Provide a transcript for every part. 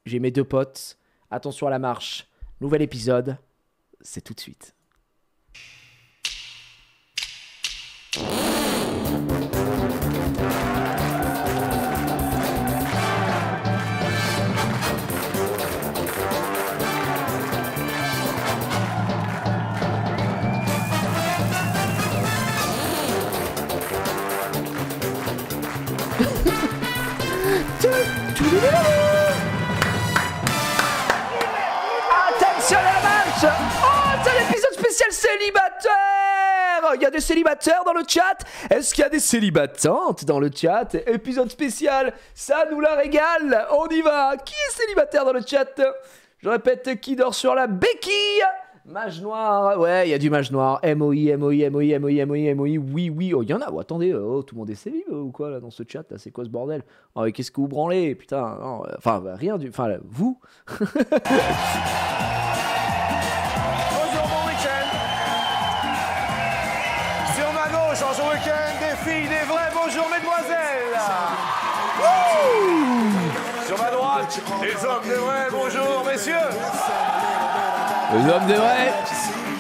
j'ai mes 2 potes. Attention à la marche. Nouvel épisode, c'est tout de suite. Attention à la marche. Oh, c'est l'épisode spécial célibataire. Il y a des célibataires dans le chat. Est-ce qu'il y a des célibatantes dans le chat? Épisode spécial, ça nous la régale. On y va. Qui est célibataire dans le chat? Je répète, qui dort sur la béquille? Mage noir, ouais, il y a du mage noir. MOI, MOI, MOI, MOI, MOI, MOI, oui, oui. Oh, il y en a, oh, attendez, oh, tout le monde est célib ou quoi là dans ce chat là? C'est quoi ce bordel? Oh, mais qu'est-ce que vous branlez? Putain, non, enfin, rien du. Enfin, vous. Bonjour, bon week-end. Sur ma gauche, en ce week-end, des filles, des vrais. Bonjour, mesdemoiselles. Sur ma droite, des hommes, des vrais. Bonjour, messieurs. Les hommes de vrai.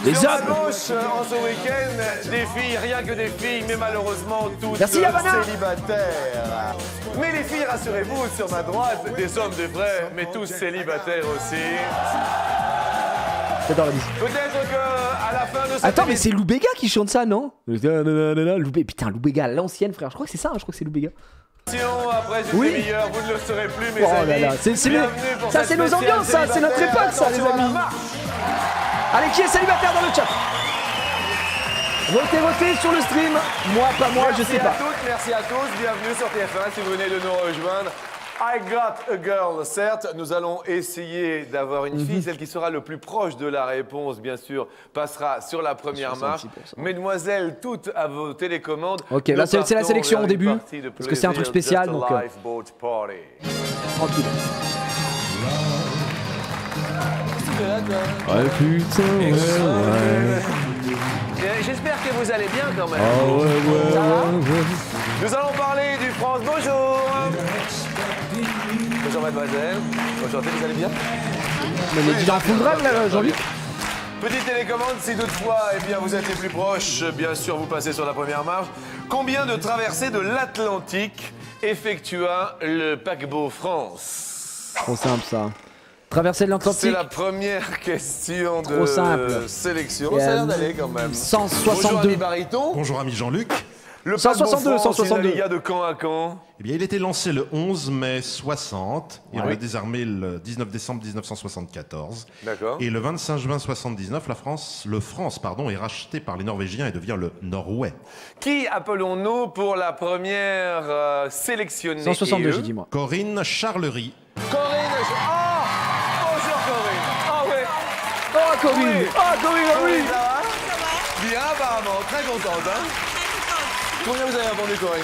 Les Sur ma hommes. gauche, en ce week-end, des filles, rien que des filles, mais malheureusement toutes Merci, Yavana. célibataires. Mais les filles, rassurez-vous, sur ma droite, des hommes, des vrais, mais tous célibataires aussi. J'adore la musique. Peut-être qu'à la fin de cette Attends, mais c'est Lou Béga qui chante ça, non? Putain, Lou Béga, l'ancienne, frère. Je crois que c'est ça, hein, je crois que c'est Lou Béga. après une Oui. demi-heure, vous ne le saurez plus, mes Oh amis. là là, Bienvenue pour ça cette c'est nos spéciale ambiances, ça, c'est notre célibataire. époque, ça, les Attention à la amis. marche. Allez, qui est célibataire dans le chat? Votez, votez sur le stream. Moi, pas moi, je sais pas. Merci à tous, bienvenue sur TF1 si vous venez de nous rejoindre. I got a girl, certes, nous allons essayer d'avoir une fille, celle qui sera le plus proche de la réponse, bien sûr, passera sur la première marche. 66%. Mesdemoiselles, toutes à vos télécommandes. Ok, là, Nous c'est la partons sélection vers au une début, partie de parce que c'est un truc plaisir, spécial, just a donc, lifeboat party. Tranquille. Ouais, putain, J'espère que vous allez bien quand même. Ah ouais. Nous allons parler du France. Bonjour. Bonjour mademoiselle. Bonjour, vous allez bien? Mais il est dans full drive là, Jean-Luc. Petite télécommande, si toutefois eh bien, vous êtes les plus proches, bien sûr vous passez sur la première marche. Combien de traversées de l'Atlantique effectua le paquebot France? Trop simple ça. Traversée de C'est l'Atlantique. la première question Trop simple. de sélection. Ça a l'air d'aller quand même. 162. Bonjour ami Bariton. Bonjour ami Jean-Luc. Le 162, paquebot France, 162. il navigua de camp à camp. Eh bien, il a été lancé le 11 mai 60 et Ouais. désarmé le 19 décembre 1974. D'accord. Et le 25 juin 79, le France est racheté par les Norvégiens et devient le Norway. Qui appelons-nous pour la première sélectionnée 162, EU? j'ai dit moi. Corinne Charlery. Corinne. Oh, bonjour Corinne. Ah oui. Oh, Corinne. Oh, Corinne, oui. Ça va? Bien apparemment. Très contente, hein? Combien vous avez répondu, Corinne?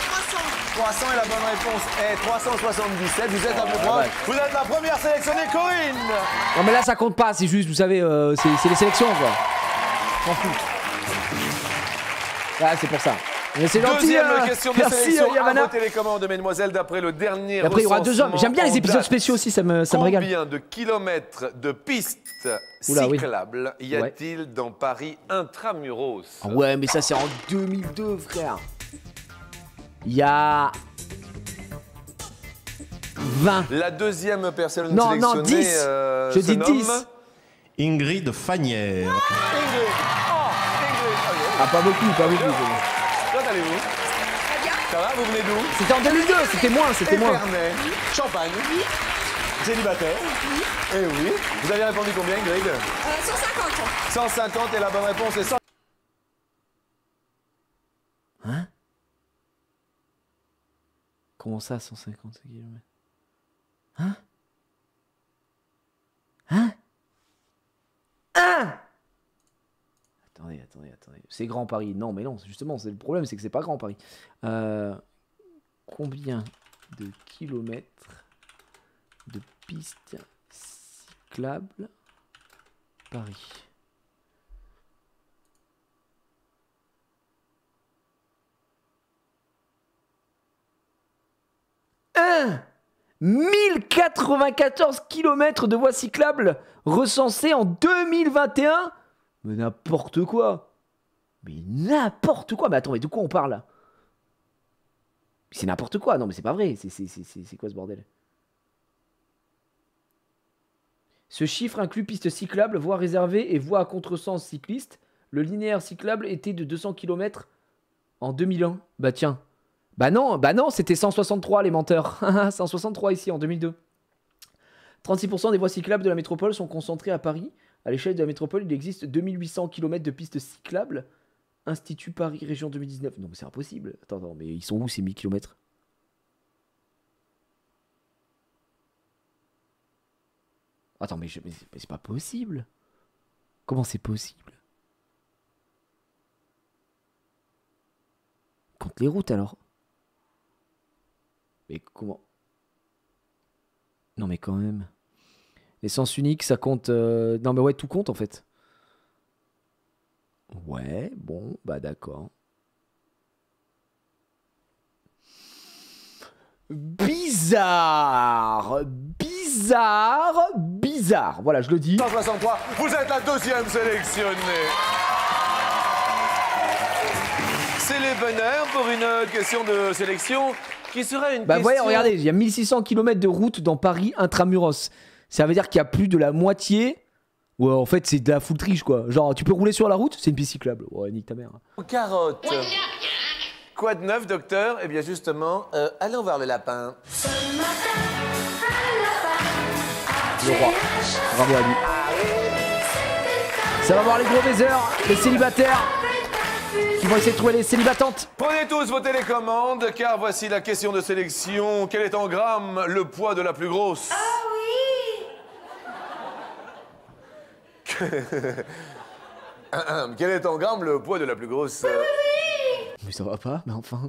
300. 300 est la bonne réponse. Et 377, vous êtes un peu proche. Vous êtes la première sélectionnée, Corinne. Non mais là ça compte pas, c'est juste, vous savez, c'est les sélections quoi. M'en fous. Ah, c'est pour ça. Mais c'est gentil. Deuxième question de Merci sélection à Yavana. vos télécommandes, mesdemoiselles, d'après le dernier Et après il y aura 2 hommes. J'aime bien les épisodes spéciaux aussi, ça me régale. Combien de kilomètres de pistes Oula, oui. cyclables y a-t-il dans Paris intramuros? Ah ouais, mais ça c'est en 2002, frère. Il y a 20. La deuxième personne Non, sélectionnée 10. Je se dis nomme 10. Ingrid Fagnière. Ingrid. Oh, Ingrid. Ah, pas beaucoup, pas beaucoup. Comment allez-vous? Très bien. Ça va? Vous venez d'où? C'était en 2002, c'était moins, c'était moins. Épernay. Champagne. Célibataire. Eh oui. Vous avez répondu combien, Ingrid? 150. 150 et la bonne réponse est 100. Hein? Comment ça, 150 km? Hein? Hein? Hein? Attendez. C'est grand Paris. Non, mais non, justement, c'est le problème, c'est que c'est pas grand Paris. Combien de kilomètres de pistes cyclables Paris? 1094 km de voies cyclables recensées en 2021. Mais n'importe quoi. Mais n'importe quoi. Mais attends, mais de quoi on parle là? C'est n'importe quoi. Non, mais c'est pas vrai. C'est quoi ce bordel? Ce chiffre inclut pistes cyclables, voies réservées et voies à contresens cyclistes. Le linéaire cyclable était de 200 km en 2001. Bah tiens. Bah non, c'était 163 les menteurs. 163 ici en 2002. 36% des voies cyclables de la métropole sont concentrées à Paris. À l'échelle de la métropole, il existe 2800 km de pistes cyclables. Institut Paris, région 2019. Non mais c'est impossible. Attends, mais ils sont où ces 1000 km? Attends, mais c'est pas possible. Comment c'est possible? Compte les routes alors. Mais comment? Non mais quand même. Les sens uniques, ça compte... Non mais ouais, tout compte en fait. Ouais, bon, bah d'accord. Bizarre. Voilà, je le dis. 163, vous êtes la deuxième sélectionnée. C'est les bonheurs pour une question de sélection qui serait une question... voyez, regardez, il y a 1600 km de route dans Paris intramuros. Ça veut dire qu'il y a plus de la moitié... Ouais, en fait, c'est de la full triche, quoi. Genre, tu peux rouler sur la route, c'est une piste cyclable. Ouais, nique ta mère. Carotte. Quoi de neuf, docteur? Eh bien, justement, allons voir le lapin. Le roi. Bravo à lui. Ça va voir les gros baisers, les célibataires qui vont essayer de trouver les célibatantes. Prenez tous vos télécommandes, car voici la question de sélection. Quel est en grammes le poids de la plus grosse? Quel est en grammes le poids de la plus grosse? Mais ça va pas, mais enfin...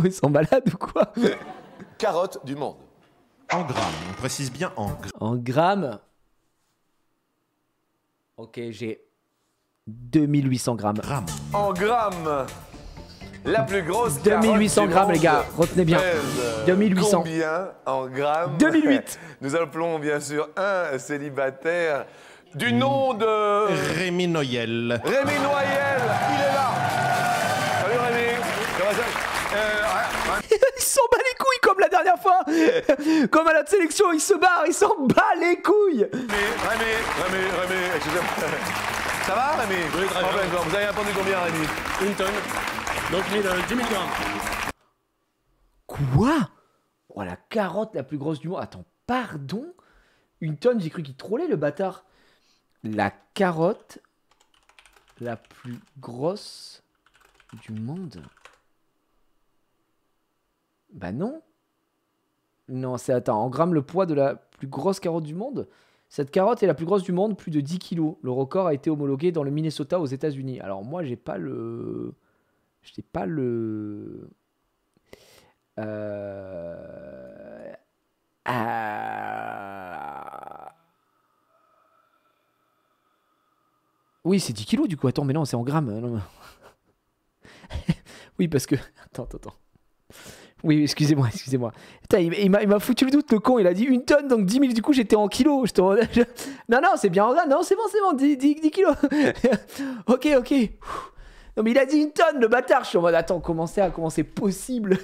Ils sont malades ou quoi? Carotte du monde. En grammes, on précise bien en grammes. En grammes. Ok, j'ai 2800 grammes. En grammes. La plus grosse 2800 grammes, les gars, retenez bien. 2800. Combien en grammes? 2008. Nous appelons bien sûr un célibataire du nom de... Rémi Noyel. Rémi Noyel, il est là. Salut Rémi. Il s'en bat les couilles comme la dernière fois. Comme à la sélection, il se barre, il s'en bat les couilles. Rémi, excusez-moi. Ça va Rémi? Oui, très bien. Vous avez répondu combien Rémi? Une tonne. Donc 10 000 grammes. Quoi? Oh, la carotte la plus grosse du monde. Attends, pardon? Une tonne, j'ai cru qu'il trollait le bâtard. La carotte la plus grosse du monde. Bah non. Non, c'est... Attends, en grammes le poids de la plus grosse carotte du monde. Cette carotte est la plus grosse du monde, plus de 10 kilos. Le record a été homologué dans le Minnesota aux États-Unis. Alors moi, j'ai pas le... J'ai pas le... Oui, c'est 10 kilos du coup. Attends, mais non, c'est en grammes. Non. Oui, parce que... Attends. Oui, excusez-moi. Putain, il m'a foutu le doute, le con. Il a dit une tonne, donc 10 000. Du coup, j'étais en kilos. Non, c'est bien en grammes. Non, c'est bon. 10 kilos. Ok. Non, mais il a dit une tonne, le bâtard. Je suis en mode, attends, comment c'est possible?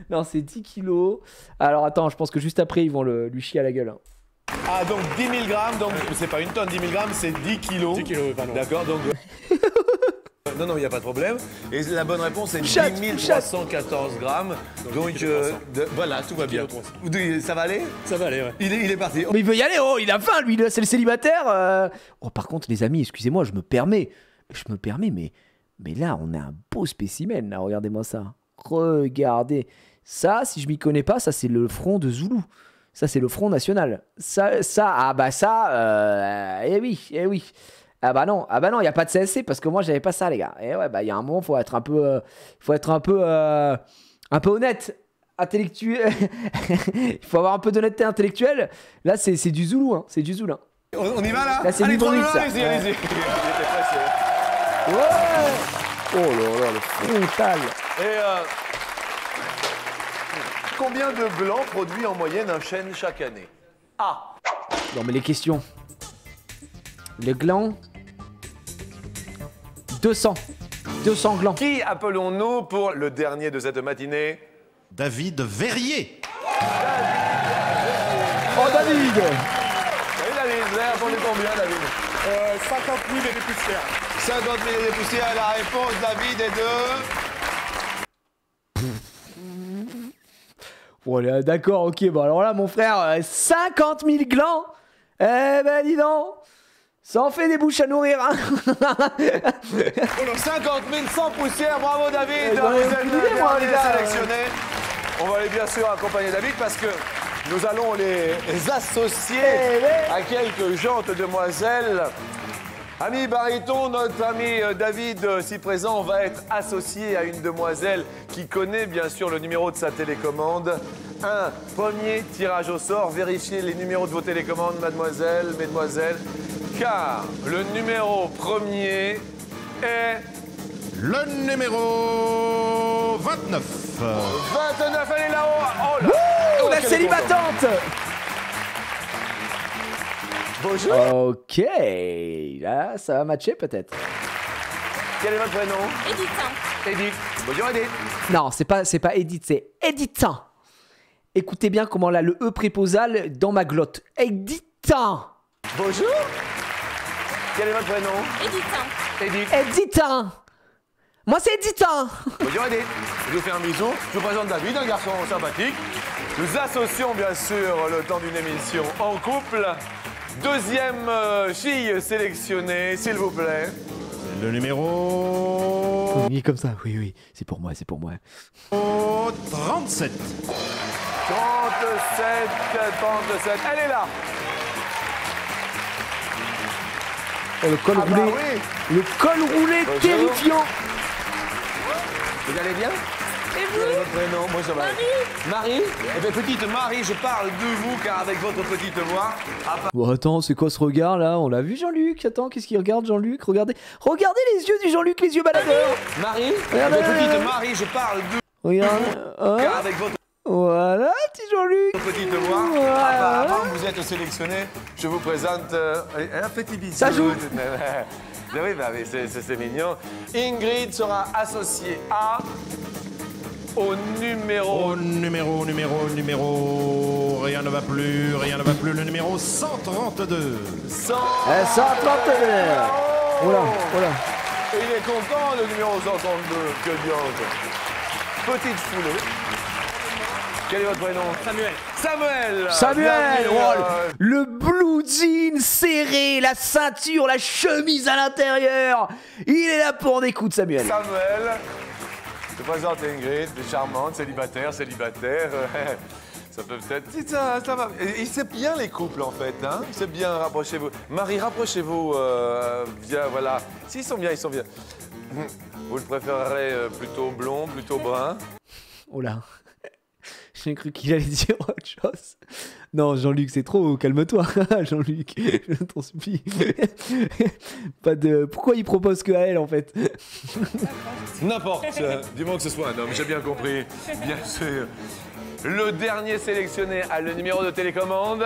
Non, c'est 10 kilos. Alors, attends, je pense que juste après, ils vont lui chier à la gueule. Ah, donc 10 000 grammes, donc c'est pas une tonne, 10 000 grammes, c'est 10 kilos. 10 kilos, pardon. D'accord, donc... Non, il n'y a pas de problème. Et la bonne réponse, c'est 10 314 grammes. Donc, voilà, tout va bien. Ça va aller? Ça va aller, ouais. Il est parti. Mais il veut y aller, oh, il a faim, lui, c'est le célibataire. Oh, par contre, les amis, excusez-moi, je me permets, mais là, on a un beau spécimen, là, regardez-moi ça. Regardez. Ça, si je m'y connais pas, ça, c'est le front de Zoulou. Ça, c'est le Front National. Eh oui. Ah bah non, il n'y a pas de CSC parce que moi, j'avais pas ça, les gars. Et ouais, bah, il y a un moment, faut être un peu honnête, intellectuel. Il faut avoir un peu d'honnêteté intellectuelle. Là, c'est du Zoulou, hein. C'est du Zoulou, hein. On y va, là? Là, c'est du bruit, ça. Allez-y. Ouais. Oh là là, le frontal. combien de blancs produit en moyenne un chêne chaque année? A. Non mais les questions. Les glands. 200. 200 glands. Qui appelons-nous pour le dernier de cette matinée? David Verrier. Oh David. Salut David, vous avez répondu combien David? 50 000 et des poussières. 50 000 et des poussières, la réponse David est de... Voilà, d'accord, ok. Bon alors là mon frère, 50 000 glands. Eh ben dis donc. Ça en fait des bouches à nourrir, hein. 50 100 poussières, bravo David, j'en ai vous êtes aucune le idée, moi, dernier les gars. sélectionné. On va aller bien sûr accompagner David parce que nous allons les associer à quelques jantes demoiselles. Ami baryton, notre ami David, si présent, va être associé à une demoiselle qui connaît bien sûr le numéro de sa télécommande. Un premier tirage au sort, vérifiez les numéros de vos télécommandes, mademoiselle, mesdemoiselles, car le numéro premier est... Le numéro 29. 29, elle est là-haut. Oh là. Ouh, la qu'elle est célibatante. Bonjour. Ok, là ça va matcher peut-être. Quel est votre prénom? Edith. Edith. Bonjour Edith. Non, c'est pas Edith, c'est Edith. Écoutez bien comment là le E préposal dans ma glotte. Edith. Bonjour. Quel est votre prénom? Edith. Edith. Edith. Moi c'est Edith. Bonjour Edith. Je vous fais un bisou. Je vous présente David, un garçon sympathique. Nous associons bien sûr le temps d'une émission en couple. Deuxième fille sélectionnée, s'il vous plaît. Le numéro Il est comme ça, oui, c'est pour moi, c'est pour moi. 37. 37, elle est là. Oh, le col Ah bah roulé, oui. le col roulé Bonjour. terrifiant. Vous allez bien? Et Quel est vous? votre prénom? Moi ça va. Marie? Eh bien petite Marie, je parle de vous car avec votre petite voix... Bon attends, c'est quoi ce regard là? On l'a vu Jean-Luc? Attends, qu'est-ce qu'il regarde Jean-Luc? Regardez les yeux du Jean-Luc, les yeux baladeurs. Marie? Eh Regarde, bien regarde. petite Marie, je parle de Regarde, hein? car avec votre Voilà, petit Jean-Luc. petite voix. Voilà. Avant que vous êtes sélectionné, je vous présente un petit bisou. Ça joue. Oui, bah oui, c'est mignon. Ingrid sera associée au numéro... Numéro. Rien ne va plus. Le numéro 132. 100. 132. Voilà. Et il est content, le numéro 132. Que diantre. Petite foulée. Quel est votre prénom? Samuel. Samuel, Bienvenue, oh, le blue jean serré, la ceinture, la chemise à l'intérieur. Il est là pour des coups de Samuel. Samuel. Je te présente Ingrid, charmante, célibataire. Ça peut peut-être... Ça va. Et c'est bien les couples en fait, hein. C'est bien, rapprochez-vous. Marie, rapprochez-vous. Bien, voilà. Si, ils sont bien. Vous le préférerez plutôt blond, plutôt brun? Oh là. J'ai cru qu'il allait dire autre chose. Non, Jean-Luc, c'est trop. Calme-toi, Jean-Luc. Je t'en supplie. Pas de. Pourquoi il propose que à elle en fait? N'importe. Du moment que ce soit un homme, j'ai bien compris. Bien sûr. Le dernier sélectionné a le numéro de télécommande.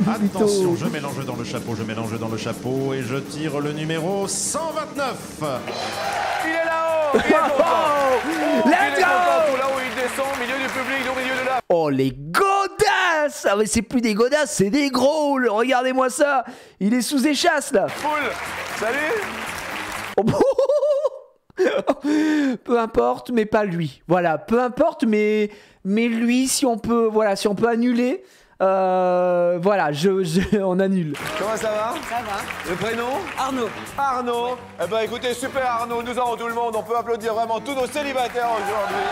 Attention, je mélange dans le chapeau et je tire le numéro 129. Il est là-haut. Il est content. Let's Il est go. content. Là où il descend, au milieu du public, au milieu de la... Oh les godasses! Ah mais c'est plus des godasses, c'est des gros! Regardez-moi ça! Il est sous échasse là! Foule. Salut. Oh, peu importe, mais pas lui. Voilà, peu importe, mais lui, si on peut annuler, voilà, on annule. Comment ça va? Ça va. Le prénom? Arnaud. Arnaud. Eh ben écoutez, super Arnaud, nous avons tout le monde. On peut applaudir vraiment tous nos célibataires aujourd'hui.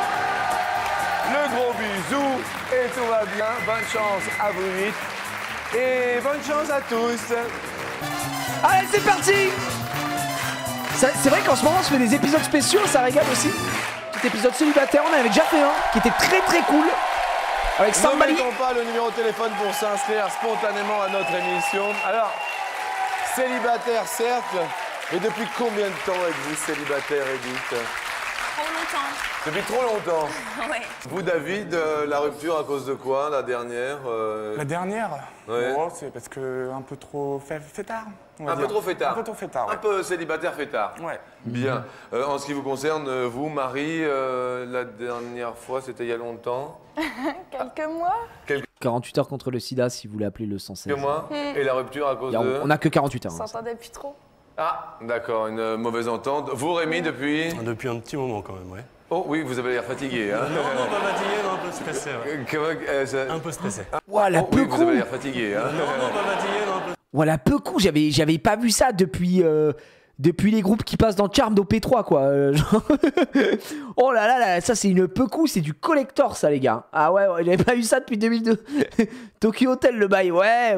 Le gros bisou et tout va bien. Bonne chance à vous 8. Et bonne chance à tous. Allez, c'est parti! C'est vrai qu'en ce moment, on se fait des épisodes spéciaux, ça régale aussi. Petit épisode célibataire, on en avait déjà fait un, qui était très très cool. Avec Ne Somebody. mettons pas le numéro de téléphone pour s'inscrire spontanément à notre émission. Alors, célibataire certes, mais depuis combien de temps êtes-vous célibataire, Edith? trop longtemps. Depuis trop longtemps. Ouais. Vous, David, la rupture à cause de quoi, la dernière La dernière Ouais. Oh, c'est parce que un peu trop fêtard. on va Un peu dire. trop fêtard. Un peu trop fêtard, Un ouais. peu célibataire fêtard. Ouais. Bien. En ce qui vous concerne, vous, Marie, la dernière fois, c'était il y a longtemps. Quelques mois. 48 heures contre le sida, si vous voulez appeler le 116. Que moi. Et la rupture à cause de... On a que 48 heures. On hein. s'entendait plus trop. Ah, d'accord, une mauvaise entente. Vous, Rémi, depuis... Depuis un petit moment quand même, ouais. Oh oui, vous avez l'air fatigué, hein. Non, pas fatigué, non, un peu stressé, ouais. Comment, Un peu stressé. Ouah, la Oh, oui, peu vous avez l'air fatigué, hein. Non, pas fatigué, non, un peu. Voilà, peu coup, j'avais pas vu ça depuis les groupes qui passent dans Charmed au P3 quoi. Genre... oh là là, là ça c'est une peu coup, c'est du collector ça les gars. Ah ouais, j'avais pas vu ça depuis 2002. Tokyo Hotel le bail, ouais,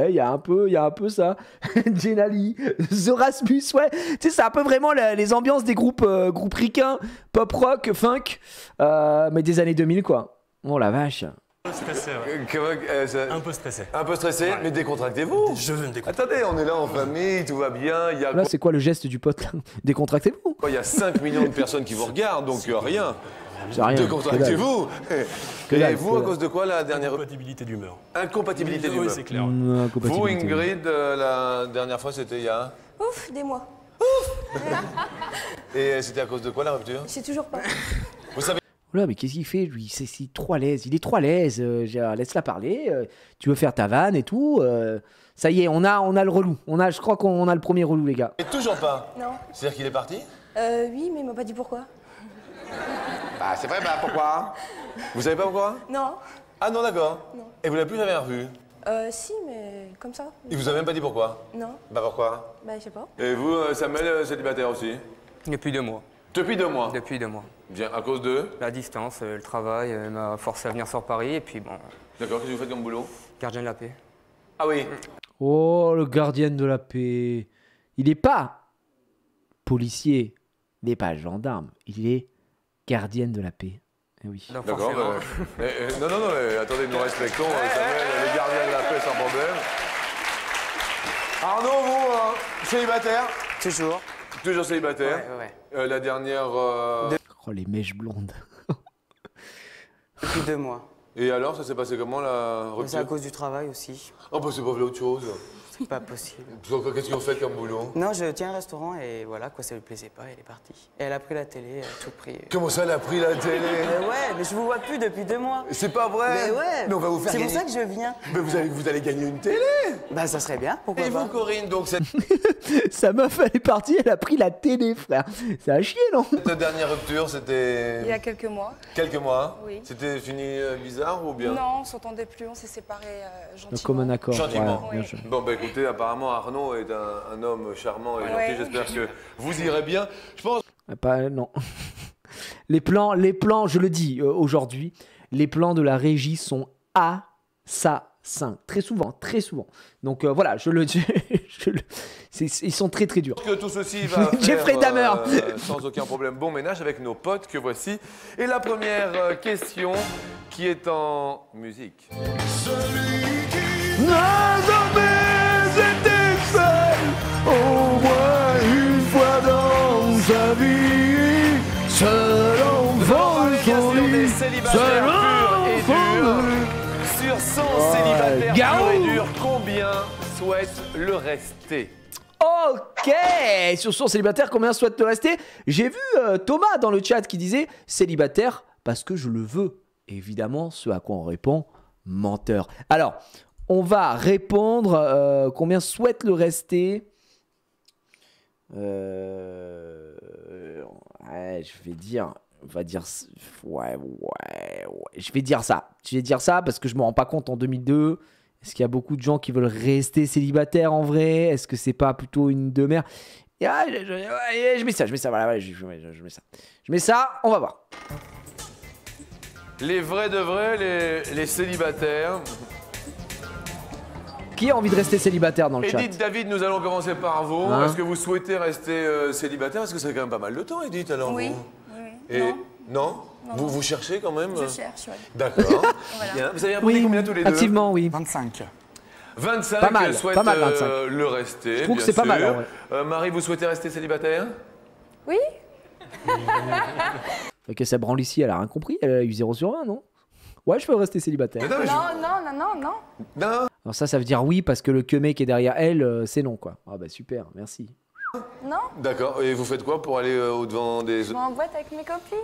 il y a un peu ça. Genali, The Rasmus, ouais. Tu sais c'est un peu vraiment les ambiances des groupes ricains, pop rock, funk, mais des années 2000 quoi. Oh la vache. Stressé, ouais. Comment, Un peu stressé. un peu stressé, mais décontractez-vous. Je veux me décontracter. Attendez, on est là en famille, tout va bien. Il y a Là c'est quoi le geste du pote là? Décontractez-vous. quoi, il y a 5 millions de personnes qui vous regardent, donc rien. C'est rien. Décontractez-vous. Que Et dalle, vous, que à dalle. cause de quoi la dernière Incompatibilité d'humeur. incompatibilité Oui, d'humeur? c'est clair. Vous, Ingrid, la dernière fois, c'était il y a... Ouf, des mois. Et c'était à cause de quoi la rupture? Je sais toujours pas. Vous savez Oula, mais qu'est-ce qu'il fait lui? C'est trop à l'aise. Il est trop à l'aise. Laisse-la parler. Tu veux faire ta vanne et tout. Ça y est, on a le relou. Je crois qu'on a le premier relou, les gars. Et toujours pas? Non. C'est-à-dire qu'il est parti? Oui, mais il m'a pas dit pourquoi. Bah c'est vrai, bah pourquoi? Vous savez pas pourquoi? Non. Ah non, d'accord. Non. Et vous l'avez plus jamais revu? Si, mais comme ça. Il vous a même pas dit pourquoi? Non. Bah pourquoi? Bah, je sais pas. Et vous, Samuel, célibataire aussi? Depuis 2 mois. Depuis 2 mois? Depuis 2 mois. Bien, à cause de? La distance, le travail m'a forcé à venir sur Paris et puis bon, D'accord, qu'est-ce que vous faites comme boulot? gardien de la paix. Ah oui. Oh, le gardien de la paix. Il n'est pas policier. Il n'est pas gendarme. Il est gardien de la paix. Eh oui. Donc, D'accord. forcément, Non, mais attendez, nous respectons Samuel, les gardiens de la paix sans problème. Arnaud, vous, célibataire? toujours. Toujours célibataire? Ouais. La dernière... Oh, les mèches blondes. Depuis 2 mois. Et alors, ça s'est passé comment la Mais c'est à rupture? cause du travail aussi. Oh bah c'est pas vrai autre chose. C'est pas possible. Qu'est-ce que vous faites comme boulot? Non, je tiens un restaurant et voilà, quoi, ça lui plaisait pas, elle est partie. Et elle a pris la télé, elle a tout pris. Comment ça, elle a pris la télé? Mais ouais, mais je vous vois plus depuis 2 mois. C'est pas vrai? Mais ouais. Mais on va vous faire C'est pour gagner... ça que je viens. Mais vous allez gagner une télé. Bah, ça serait bien, pourquoi Et pas. vous, Corinne, donc cette Sa meuf, elle est partie, elle a pris la télé, frère. Ça a chier, non? dernière rupture, c'était... Il y a quelques mois. Quelques mois? Oui. C'était fini bizarre ou bien? Non, on s'entendait plus, on s'est séparés gentiment. Comme un accord. Gentiment. Ouais, bien sûr. Bon, bah écoutez, apparemment Arnaud est un homme charmant et Ouais. gentil. J'espère que vous irez bien. Je pense... Pas, non. Les plans, je le dis aujourd'hui, les plans de la régie sont assassins. Très souvent. Donc voilà, je le dis. Ils sont très très durs. que tout ceci va Jeffrey faire, Dahmer. sans aucun problème bon ménage avec nos potes que voici. Et la première question qui est en musique. N'a jamais été seul, au moins une fois dans sa vie, seul enfant de son Question des lit, célibataires purs et durs. Sur 100 célibataires Garou. purs et durs, combien souhaitent le rester? Ok, sur son célibataire, combien souhaite le rester? J'ai vu Thomas dans le chat qui disait célibataire parce que je le veux. Évidemment, ce à quoi on répond menteur. Alors, on va répondre combien souhaite le rester. Ouais, je vais dire. On va dire. Ouais. Je vais dire ça. Parce que je me rends pas compte en 2002. Est-ce qu'il y a beaucoup de gens qui veulent rester célibataires en vrai? Est-ce que c'est pas plutôt une demeure? Je mets ça, voilà, je mets ça. Je mets ça, on va voir. Les vrais de vrais, les célibataires. Qui a envie de rester célibataire dans le chat? Edith, David, nous allons commencer par vous. Hein? Est-ce que vous souhaitez rester célibataire? Parce que ça fait quand même pas mal de temps, Edith, alors Oui, vous. oui. Et... Non, Non, vous cherchez quand même? je cherche, oui. D'accord. Voilà. Bien. Vous avez répondu combien tous les deux? Activement, oui. 25. 25 Pas mal, souhaitent pas mal, 25. le rester. Je trouve que bien c'est pas mal, sûr. en vrai. Marie, vous souhaitez rester célibataire? Oui. Ok, ça branle ici, elle a rien compris, elle a eu 0 sur 20, non? Ouais, je peux rester célibataire. Mais non, mais je- Non. Non. Alors ça veut dire oui parce que le queumé qui est derrière elle, c'est non, quoi. Ah bah super, merci. Non. D'accord. Et vous faites quoi pour aller au-devant des... Je vais en boîte avec mes copines.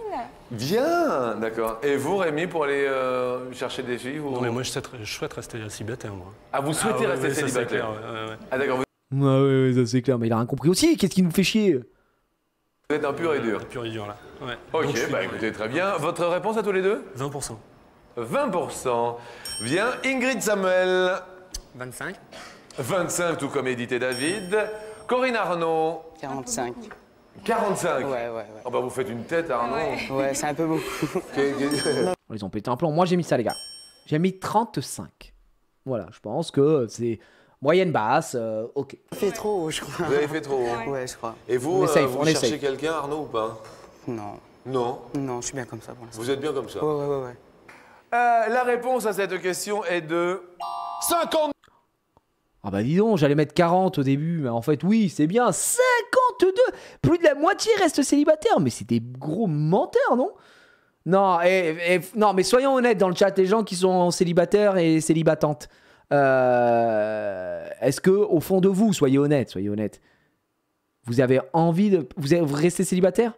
Bien, d'accord. Et vous, Rémi, pour aller chercher des filles vous... Non, mais moi, je souhaite rester célibataire, moi. Ah, vous souhaitez Ah, ouais, rester ouais, ça, c'est célibataire clair, ouais. Ah, d'accord. Ah ouais, ça c'est clair, mais il a rien compris aussi, qu'est-ce qui nous fait chier? Vous êtes un pur et dur. Pur et dur, là. Ouais. Ok, Donc, je suis- bah écoutez, très bien. Votre réponse à tous les deux? 20%. 20%. Bien, Ingrid Samuel. 25. 25, tout comme Edith et David. Corinne Arnaud. 45. 45. Ouais. Oh bah vous faites une tête, Arnaud. Ouais, c'est un peu beaucoup. Ils ont pété un plomb, moi j'ai mis ça les gars. J'ai mis 35. Voilà, je pense que c'est moyenne basse, ok. Ça fait trop haut, je crois. Vous avez fait trop. Hein. Ouais, je crois. Et vous, On essaye, vous on cherchez essaye. quelqu'un, Arnaud, ou pas? Non. Non. Non, je suis bien comme ça pour l'instant. Vous êtes bien comme ça. Ouais. La réponse à cette question est de 50. Ah bah dis donc, j'allais mettre 40 au début, mais en fait oui, c'est bien, 52. Plus de la moitié reste célibataire, mais c'est des gros menteurs, non? Non, non, mais soyons honnêtes dans le chat, les gens qui sont célibataires et célibatantes. Est-ce que au fond de vous, soyez honnêtes, vous avez envie de... Vous restez célibataire?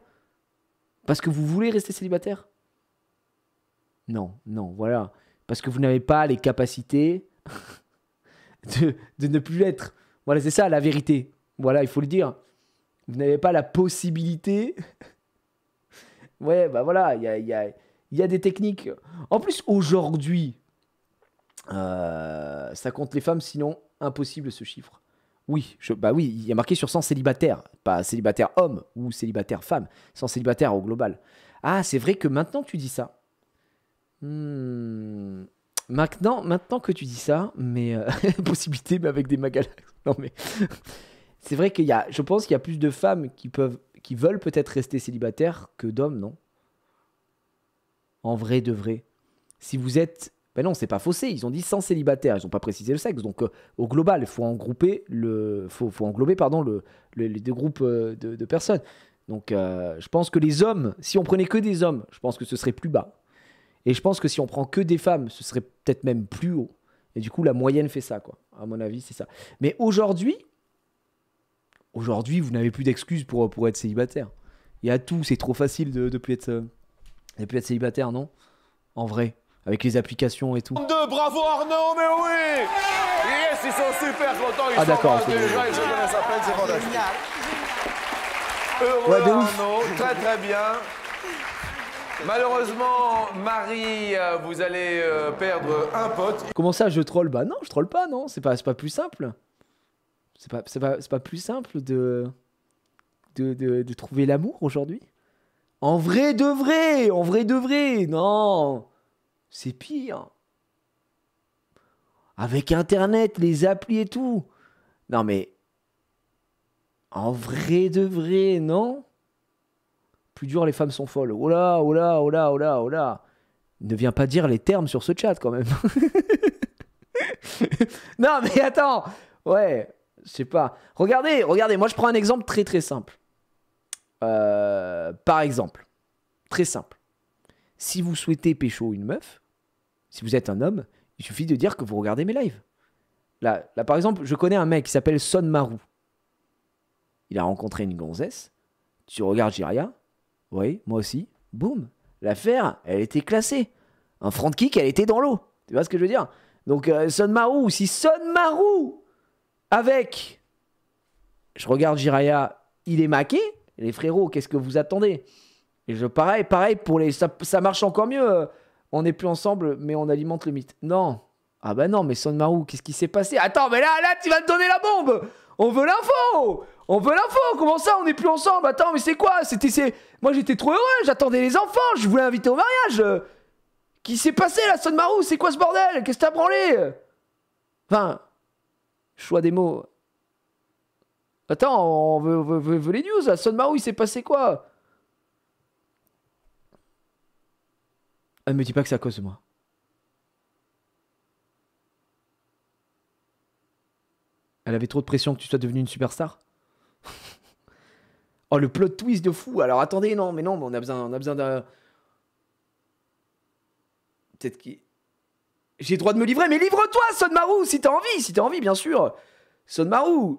Parce que vous voulez rester célibataire? Non, voilà. Parce que vous n'avez pas les capacités de ne plus l'être. Voilà, c'est ça la vérité. Voilà, il faut le dire. Vous n'avez pas la possibilité. Ouais, bah voilà, il y a des techniques. En plus, aujourd'hui, ça compte les femmes, sinon impossible ce chiffre. Oui, bah oui, il y a marqué sur 100 célibataires, pas célibataire homme ou célibataire femme, 100 célibataires au global. Ah, c'est vrai que maintenant que tu dis ça. Maintenant que tu dis ça, mais possibilité, mais avec des magalax. Non mais c'est vrai je pense qu'il y a plus de femmes qui veulent peut-être rester célibataires que d'hommes, non? En vrai de vrai. Si vous êtes, ben non, c'est pas faussé. Ils ont dit 100 célibataires, ils ont pas précisé le sexe. Donc au global, il faut englober les deux groupes de personnes. Donc je pense que les hommes, si on prenait que des hommes, je pense que ce serait plus bas. Et je pense que si on prend que des femmes, ce serait peut-être même plus haut. Et du coup, la moyenne fait ça, quoi. À mon avis, c'est ça. Mais aujourd'hui, vous n'avez plus d'excuses pour être célibataire. Il y a tout, c'est trop facile de plus être célibataire, non? En vrai, avec les applications et tout. Bravo Arnaud, mais oui. Yes, ils sont super contents. Ils Ah, sont d'accord, mal c'est déjà, bon. ils se connaissent à peine, c'est fantastique. Heureux Ouais, de ouf. Arnaud, très bien. Malheureusement, Marie, vous allez perdre un pote. Comment ça, je troll? Bah non, je troll pas, non. C'est pas plus simple. C'est pas plus simple de trouver l'amour aujourd'hui. En vrai de vrai, non. C'est pire. Avec Internet, les applis et tout. Non mais, en vrai de vrai, non. Plus dur, les femmes sont folles. Oh là. Ne viens pas dire les termes sur ce chat quand même. Non mais attends. Ouais, je sais pas. Regardez, moi je prends un exemple très très simple. Par exemple, très simple. Si vous souhaitez pécho une meuf, si vous êtes un homme, il suffit de dire que vous regardez mes lives. Là par exemple, je connais un mec qui s'appelle Son Marou. Il a rencontré une gonzesse. Tu regardes Jiraya. Oui, moi aussi. Boum. L'affaire, elle était classée. Un front kick, elle était dans l'eau. Tu vois ce que je veux dire? Donc, Son Marou, si Son Marou, avec, je regarde Jiraya, il est maqué, les frérots, qu'est-ce que vous attendez? Et pareil, pour les, ça marche encore mieux. On n'est plus ensemble, mais on alimente le mythe. Non. Ah bah non, mais Son Marou, qu'est-ce qui s'est passé? Attends, mais là, tu vas te donner la bombe. On veut l'info. Comment ça, on n'est plus ensemble? Attends, mais c'est quoi? Moi, j'étais trop heureux. J'attendais les enfants. Je voulais inviter au mariage. Qui s'est passé, là, Son Marou? C'est quoi ce bordel? Qu'est-ce que t'as branlé? Enfin, choix des mots. Attends, on veut les news, là. Son Marou, il s'est passé quoi? Ah, me dis pas que c'est à cause de moi. Elle avait trop de pression que tu sois devenue une superstar? Oh, le plot twist de fou. Alors, attendez, non, mais on a besoin d'un... Peut-être qu'il... J'ai le droit de me livrer, mais livre-toi, Sonmaru, si t'as envie, bien sûr. Sonmaru,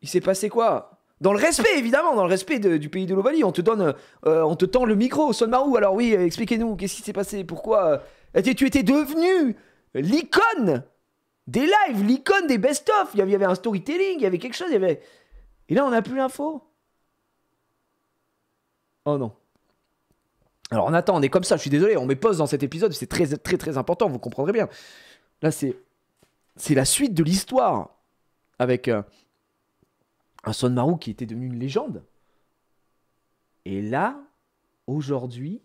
il s'est passé quoi? Dans le respect, évidemment, dans le respect du pays de l'Ovalie, on te tend le micro, Sonmaru. Alors oui, expliquez-nous, qu'est-ce qui s'est passé? Pourquoi tu étais devenu l'icône des lives, l'icône des best-of. Il y avait un storytelling, il y avait quelque chose, il y avait... Et là, on n'a plus l'info. Oh non. Alors on attend, on est comme ça, je suis désolé, on met pause dans cet épisode, c'est très très très important, vous comprendrez bien. Là, c'est la suite de l'histoire avec un Sonmaru qui était devenu une légende. Et là, aujourd'hui...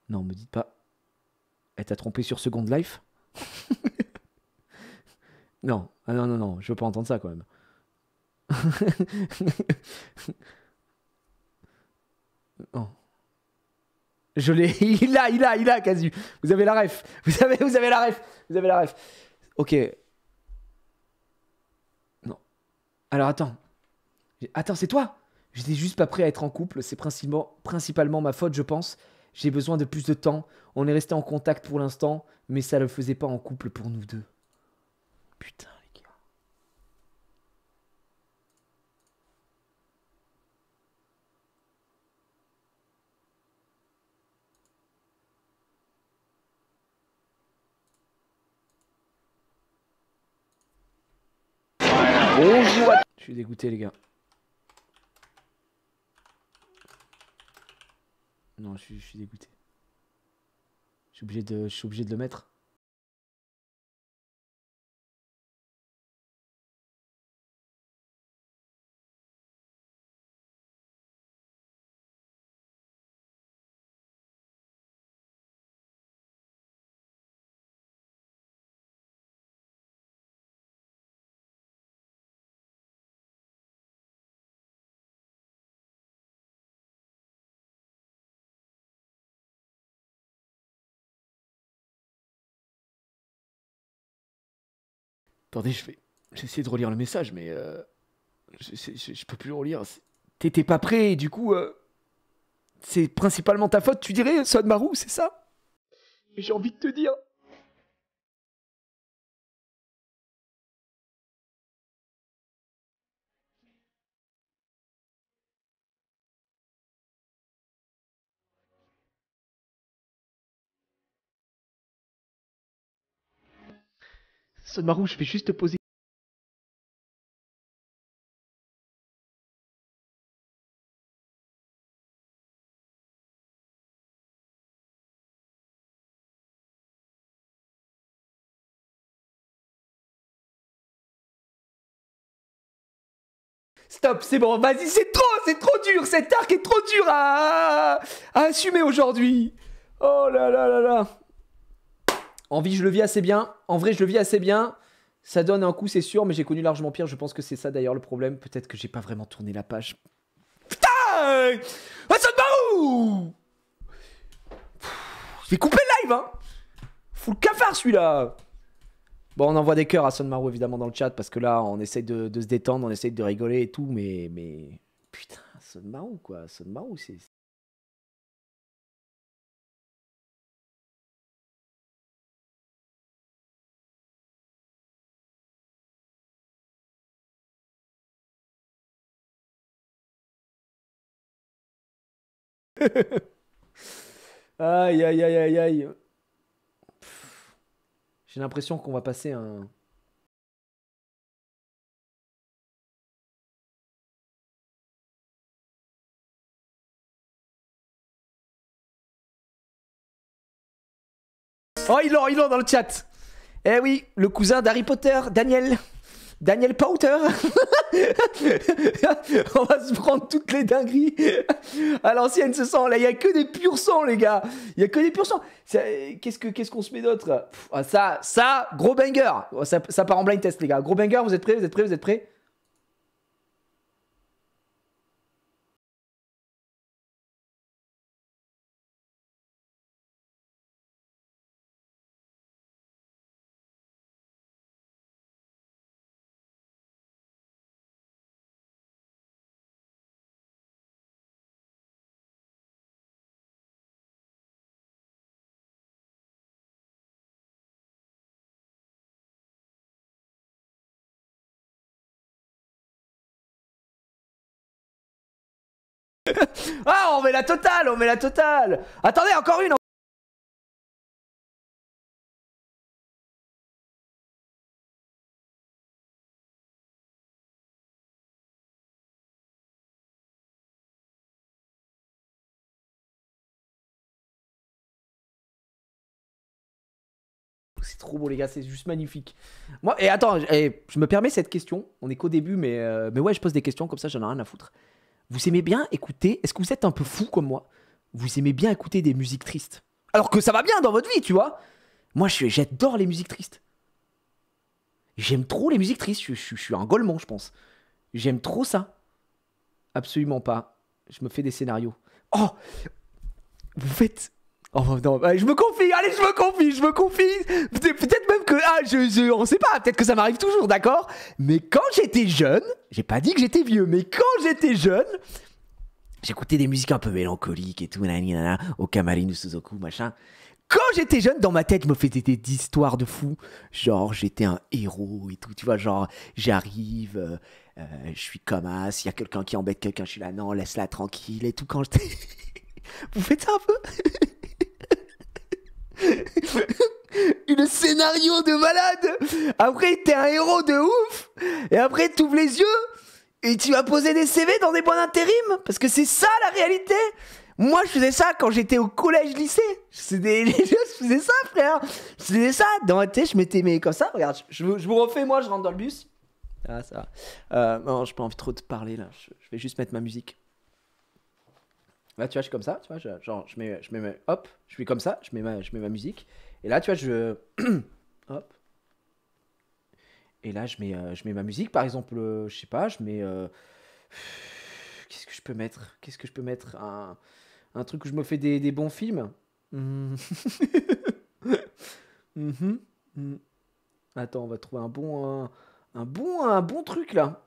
Non, me dites pas... Elle t'a trompé sur Second Life? Non, ah non, je veux pas entendre ça quand même. Non. Je l'ai, il a, Casu. Vous avez la ref. Vous avez la ref. Ok. Non. Alors attends. Attends, c'est toi? J'étais juste pas prêt à être en couple. C'est principalement ma faute, je pense. J'ai besoin de plus de temps. On est resté en contact pour l'instant, mais ça le faisait pas en couple pour nous deux. Putain, les gars. Bonjour à... Je suis dégoûté, les gars. Non, je suis dégoûté. Je suis obligé de le mettre. Attendez, j'essaie de relire le message, mais je peux plus le relire. T'étais pas prêt, et du coup, c'est principalement ta faute, tu dirais, Sonmaru, c'est ça? Mais j'ai envie de te dire. Sonmaru, je vais juste te poser. Stop, c'est bon, vas-y, c'est trop dur, cet arc est trop dur à assumer aujourd'hui. Oh là là là là. En vie, je le vis assez bien. En vrai, je le vis assez bien. Ça donne un coup, c'est sûr, mais j'ai connu largement pire. Je pense que c'est ça d'ailleurs le problème. Peut-être que j'ai pas vraiment tourné la page. Putain! Sonmaru! Je vais couper le live, hein! Faut le cafard celui-là! Bon, on envoie des cœurs à Sonmaru évidemment dans le chat parce que là, on essaye de se détendre, on essaye de rigoler et tout, mais... Putain, Sonmaru quoi. Sonmaru, c'est... Aïe, aïe, aïe, aïe, aïe. J'ai l'impression qu'on va passer un... Oh, il l'a dans le chat. Eh oui, le cousin d'Harry Potter, Daniel Potter. On va se prendre toutes les dingueries à l'ancienne, ce sang. Là, il n'y a que des purs sangs, les gars. Il n'y a que des purs sangs. Qu'est-ce qu'on se met d'autre? Ça, gros banger. Ça part en blind test, les gars. Gros banger, vous êtes prêts? Vous êtes prêts? Ah, on met la totale, on met la totale. Attendez, encore une. C'est trop beau les gars, c'est juste magnifique. Moi, et attends, je me permets cette question. On est qu'au début, mais ouais, je pose des questions comme ça, j'en ai rien à foutre. Vous aimez bien écouter, est-ce que vous êtes un peu fou comme moi? Vous aimez bien écouter des musiques tristes? Alors que ça va bien dans votre vie, tu vois. Moi, j'adore les musiques tristes. J'aime trop les musiques tristes, je suis un golemon, je pense. J'aime trop ça. Absolument pas. Je me fais des scénarios. Oh, vous faites... Oh non, je me confie, allez, je me confie. Peut-être même que, on sait pas, peut-être que ça m'arrive toujours, d'accord? Mais quand j'étais jeune, j'ai pas dit que j'étais vieux, mais quand j'étais jeune, j'écoutais des musiques un peu mélancoliques et tout, nanana, au Kamarin ou Suzoku, machin. Quand j'étais jeune, dans ma tête, je me faisais des histoires de fou. Genre, j'étais un héros et tout, tu vois, genre, j'arrive, je suis comme as, il y a quelqu'un qui embête quelqu'un, je suis là, non, laisse-la tranquille et tout, quand j'étais... Vous faites ça un peu? Une scénario de malade. Après t'es un héros de ouf. Et après t'ouvres les yeux et tu vas poser des CV dans des boîtes d'intérim. Parce que c'est ça la réalité. Moi je faisais ça quand j'étais au collège lycée. Je faisais ça frère. Je faisais ça dans ma tête. Je m'étais mis comme ça. Regarde, je vous refais, moi je rentre dans le bus. Ah ça va. Non, j'ai pas envie trop de parler là. Je vais juste mettre ma musique. Là, tu vois, je suis comme ça, tu vois, genre, hop, je suis comme ça, je mets ma musique. Et là, tu vois, hop. Et là, je mets ma musique, par exemple, je sais pas, je mets... Qu'est-ce que je peux mettre? Un truc où je me fais des bons films. Attends, on va trouver un bon truc, là.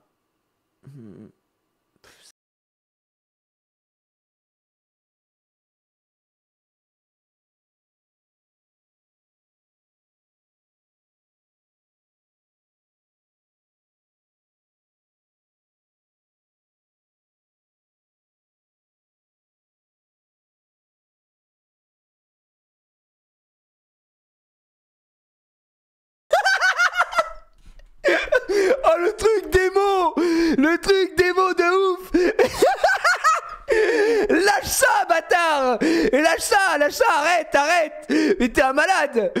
Oh, le truc démo de ouf. Lâche ça, bâtard. Lâche ça, arrête. Mais t'es un malade.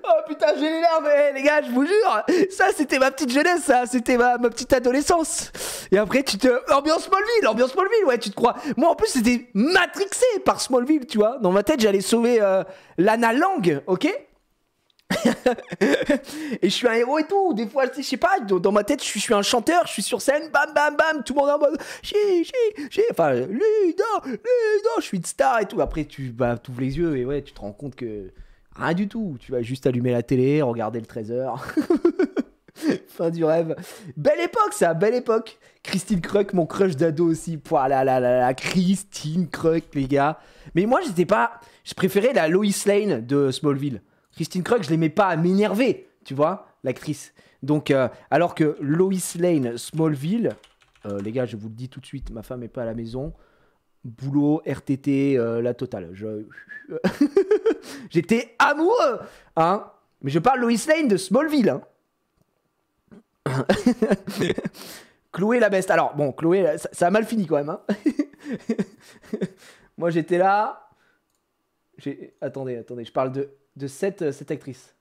Oh putain, j'ai les larmes. Les gars, je vous jure, ça c'était ma petite jeunesse, ça c'était ma petite adolescence. Et après ambiance Smallville, ouais, tu te crois. Moi en plus c'était matrixé par Smallville, tu vois. Dans ma tête j'allais sauver Lana Lang, ok. Et je suis un héros et tout. Des fois, je sais pas, dans ma tête, je suis un chanteur, je suis sur scène, bam, bam, bam, tout le monde est en mode enfin, Ludo, je suis une star et tout. Après, tu ouvres les yeux et ouais, tu te rends compte que rien du tout. Tu vas juste allumer la télé, regarder le 13h. Fin du rêve. Belle époque, ça, belle époque. Christine Kruk, mon crush d'ado aussi. Pouah, la Christine Kruk, les gars. Mais moi, je préférais la Lois Lane de Smallville. Christine Kruk, je l'aimais pas à m'énerver, tu vois, l'actrice. Donc, alors que Lois Lane, Smallville, les gars, je vous le dis tout de suite, ma femme est pas à la maison. Boulot, RTT, la totale. J'étais amoureux, hein. Mais je parle Lois Lane de Smallville, hein. Chloé la best. Alors, bon, Chloé, ça a mal fini quand même, hein. Moi, j'étais là. Attendez, je parle de cette actrice.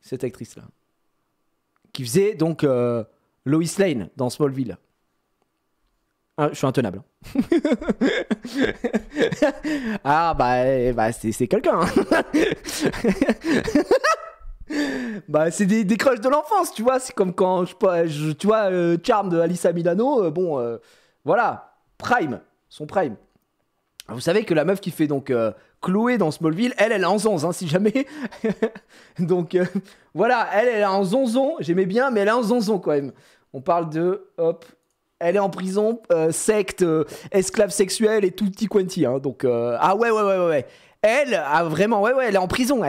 Cette actrice-là. Qui faisait donc Lois Lane dans Smallville. Ah, je suis intenable. Ah, bah c'est quelqu'un. Bah, c'est des crushs de l'enfance, tu vois. C'est comme quand, tu vois, Charm de Alyssa Milano, voilà, son prime. Vous savez que la meuf qui fait donc Chloé dans Smallville, elle est en zonze, hein, si jamais. Donc, voilà, elle est en zonzon. J'aimais bien, mais elle est en zonzon quand même. On parle de, hop, elle est en prison, secte, esclave sexuelle et tutti quanti. Hein, donc, ah ouais. Elle a vraiment, elle est en prison,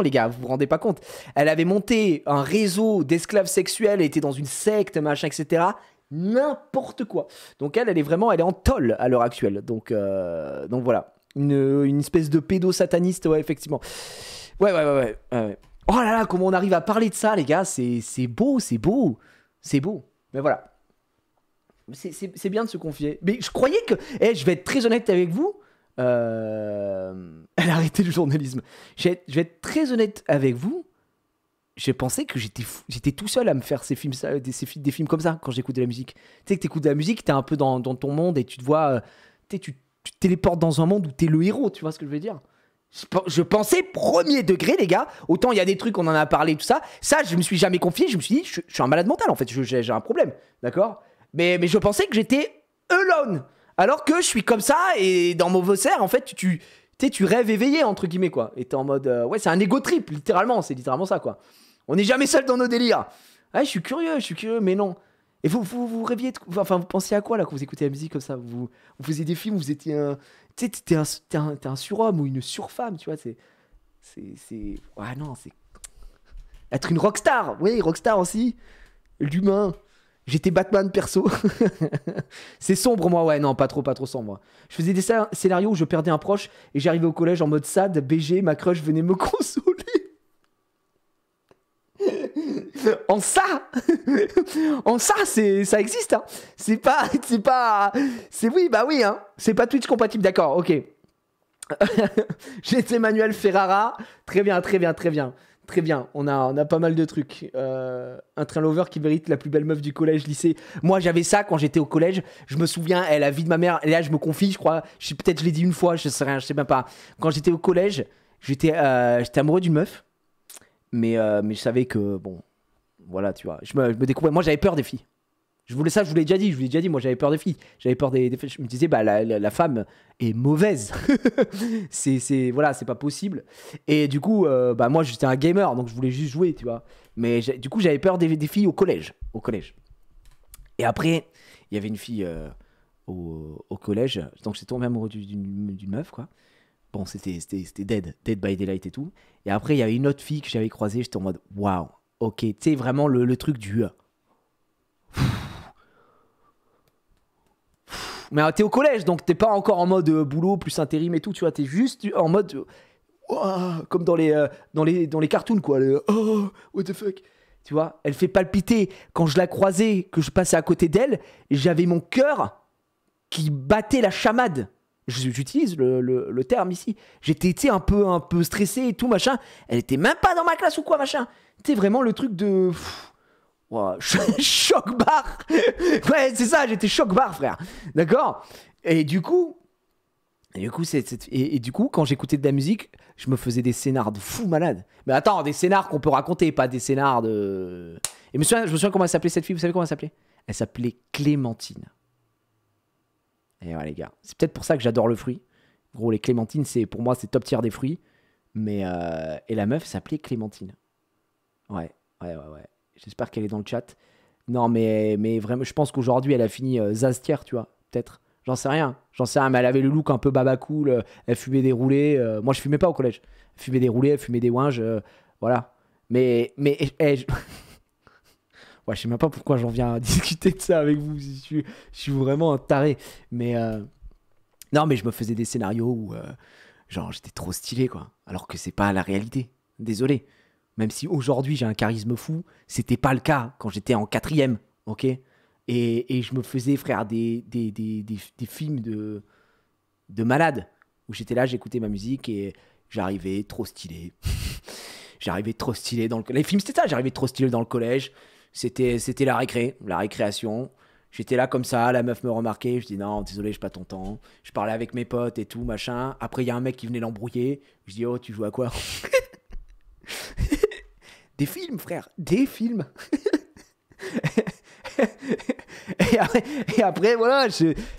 les gars, vous vous rendez pas compte. Elle avait monté un réseau d'esclaves sexuels, elle était dans une secte, machin, etc. N'importe quoi. Donc elle est elle est en tôle à l'heure actuelle. Donc voilà. Une espèce de pédo-sataniste, ouais, effectivement. Ouais. Oh là là, comment on arrive à parler de ça, les gars. C'est beau. Mais voilà. C'est bien de se confier. Mais je croyais que... je vais être très honnête avec vous. Elle a arrêté le journalisme. Je vais être très honnête avec vous. Je pensais que j'étais tout seul à me faire des films comme ça quand j'écoute de la musique. Tu sais que t'écoutes de la musique, t'es un peu dans ton monde et tu te vois... tu te téléportes dans un monde où t'es le héros, tu vois ce que je veux dire? Je pensais premier degré, les gars. Autant il y a des trucs, on en a parlé, tout ça. Ça, je me suis jamais confié. Je me suis dit, je suis un malade mental en fait. J'ai un problème, d'accord? Mais je pensais que j'étais alone. Alors que je suis comme ça et dans mon cerf, en fait, tu rêves éveillé, entre guillemets, quoi. Et t'es en mode... ouais, c'est un ego trip, littéralement. C'est littéralement ça, quoi. On n'est jamais seul dans nos délires. Ouais, je suis curieux, mais non. Et vous rêviez... Enfin, vous pensiez à quoi, là, quand vous écoutez la musique comme ça? Vous faisiez des films, vous étiez un... Tu sais, t'es un surhomme ou une surfemme, tu vois. C'est... Ouais, non, c'est... Être une rockstar. Oui, rockstar aussi. L'humain. J'étais Batman perso. C'est sombre, moi, ouais, non, pas trop sombre. Je faisais des scénarios où je perdais un proche et j'arrivais au collège en mode sad, BG, ma crush venait me consoler. En ça, ça existe, hein. Oui, bah oui, hein. C'est pas Twitch compatible, d'accord, ok. J'étais Manuel Ferrara. Très bien, on a pas mal de trucs. Un train lover qui mérite la plus belle meuf du collège, lycée. Moi, j'avais ça quand j'étais au collège. Je me souviens, la vie de ma mère. Et là, je me confie, je crois. Peut-être je l'ai dit une fois, je sais rien, je sais même pas. Quand j'étais au collège, j'étais amoureux d'une meuf. Mais je savais que, bon, voilà, tu vois. Je me découvrais. Moi, j'avais peur des filles. Je vous l'ai déjà dit, moi j'avais peur des filles. J'avais peur des filles. Je me disais, bah la femme est mauvaise. Voilà, c'est pas possible. Et du coup, bah moi j'étais un gamer, donc je voulais juste jouer, tu vois. Mais du coup, j'avais peur des filles au collège. Et après, il y avait une fille au collège, donc j'étais tombé amoureux d'une meuf, quoi. Bon, c'était Dead by Daylight et tout. Et après, il y avait une autre fille que j'avais croisée, j'étais en mode, waouh, ok, tu sais, vraiment le truc du... Mais t'es au collège, donc t'es pas encore en mode boulot plus intérim et tout, tu vois, t'es juste en mode comme dans les cartoons, quoi. Oh, what the fuck, tu vois. Elle fait palpiter. Quand je la croisais, que je passais à côté d'elle, j'avais mon cœur qui battait la chamade. J'utilise le terme ici. J'étais un peu stressé et tout, machin. Elle était même pas dans ma classe ou quoi, machin. C'était vraiment le truc de... Wow, choc bar. Ouais, c'est ça, j'étais choc bar, frère. D'accord. Et du coup, quand j'écoutais de la musique, je me faisais des scénars de fou malade. Mais attends, des scénars qu'on peut raconter, pas des scénars de... Et je me souviens comment elle s'appelait cette fille. Vous savez comment elle s'appelait? Elle s'appelait Clémentine. Et ouais, les gars, c'est peut-être pour ça que j'adore le fruit. Gros, les clémentines, pour moi, c'est top tier des fruits. Mais et la meuf s'appelait Clémentine. Ouais. J'espère qu'elle est dans le chat. Non, mais vraiment, je pense qu'aujourd'hui, elle a fini Zastière, tu vois, peut-être. J'en sais rien, mais elle avait le look un peu baba cool. Elle fumait des roulés. Moi, je fumais pas au collège. Elle fumait des roulés, elle fumait des ouinges. Voilà. Mais ouais, je sais même pas pourquoi j'en viens à discuter de ça avec vous. Je suis vraiment un taré. Mais non, mais je me faisais des scénarios où genre j'étais trop stylé, quoi. Alors que c'est pas la réalité. Désolé. Même si aujourd'hui j'ai un charisme fou, c'était pas le cas quand j'étais en 4e, ok? Et je me faisais, frère, des films de malade où j'étais là, j'écoutais ma musique et j'arrivais trop stylé. J'arrivais trop stylé dans le collège. Les films, c'était ça, j'arrivais trop stylé dans le collège. C'était la récréation. J'étais là comme ça, la meuf me remarquait, je dis non, désolé, j'ai pas ton temps. Je parlais avec mes potes et tout, machin. Après, il y a un mec qui venait l'embrouiller. Je dis, oh, tu joues à quoi? Des films, frère, des films. et après, voilà,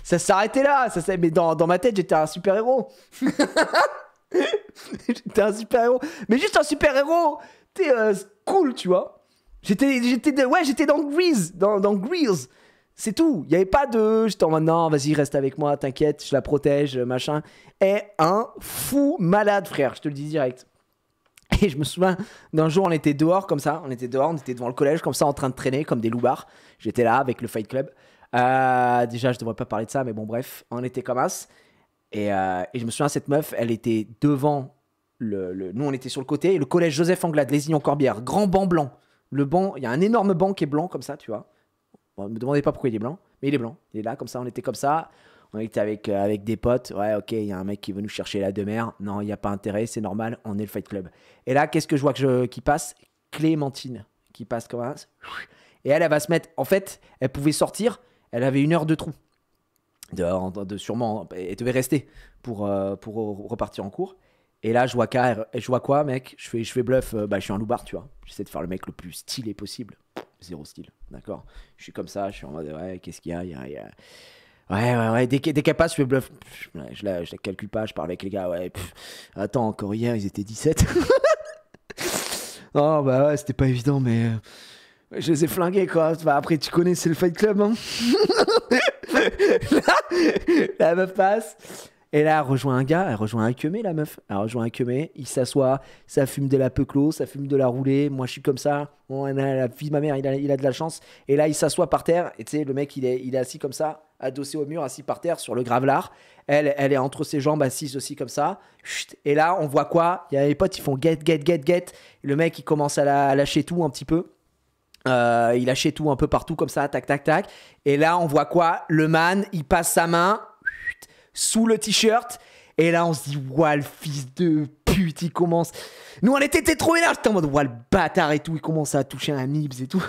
ça s'arrêtait là. Mais dans ma tête, j'étais un super-héros. J'étais un super-héros. Mais juste un super-héros, t'es cool, tu vois. J'étais dans Grease. Dans Grease. C'est tout. Il n'y avait pas de... J'étais en mode, non, vas-y, reste avec moi, t'inquiète, je la protège, machin. Et un fou malade, frère, je te le dis direct. Et je me souviens d'un jour, on était dehors comme ça, on était devant le collège comme ça en train de traîner comme des loupards. J'étais là avec le Fight Club. Déjà, je devrais pas parler de ça, mais bon, bref, on était comme as. Et je me souviens, cette meuf, elle était devant nous, on était sur le côté. Et le collège Joseph Anglade, Lézignan-Corbière, grand banc blanc. Le banc, il y a un énorme banc qui est blanc comme ça, tu vois. Bon, me demandez pas pourquoi il est blanc, mais il est blanc. Il est là comme ça, on était comme ça. On était avec des potes. Ouais, ok, il y a un mec qui veut nous chercher la demeure. Non, il n'y a pas intérêt, c'est normal, on est le Fight Club. Et là, qu'est-ce que je vois qui passe? Clémentine qui passe comme ça. Et elle va se mettre. En fait, elle pouvait sortir, elle avait 1 heure de trou. Sûrement, elle devait rester pour repartir en cours. Et là, je vois quoi, mec? Je fais bluff, je suis un loupard, tu vois. J'essaie de faire le mec le plus stylé possible. Zéro style, d'accord? Je suis comme ça, je suis en mode, ouais, qu'est-ce qu'il y a? Ouais. Dès qu'elle passe, je fais bluff. Je la calcule pas, je parle avec les gars. Ouais, attends, encore hier, ils étaient 17. Oh, bah ouais, c'était pas évident, mais je les ai flingués, quoi. Bah, après, tu connais, c'est le Fight Club, hein. La meuf passe. Et là, elle rejoint un gars, elle rejoint un queumé, la meuf. Elle rejoint un queumé, il s'assoit, ça fume de la peuclo, ça fume de la roulée. Moi, je suis comme ça. Bon, la fille de ma mère, il a de la chance. Et là, il s'assoit par terre. Et tu sais, le mec, il est assis comme ça, adossé au mur, assis par terre sur le gravelard. Elle est entre ses jambes, assise aussi comme ça. Chut. Et là, on voit quoi? Il y a les potes, ils font get. Et le mec, il commence à lâcher tout un petit peu. Il lâchait tout un peu partout comme ça, tac. Et là, on voit quoi? Le man, il passe sa main sous le t-shirt. Et là, on se dit, ouah, le fils de pute, il commence. Nous, on était trop énervés. J'étais en mode, ouah, le bâtard et tout. Il commence à toucher un nibs et tout.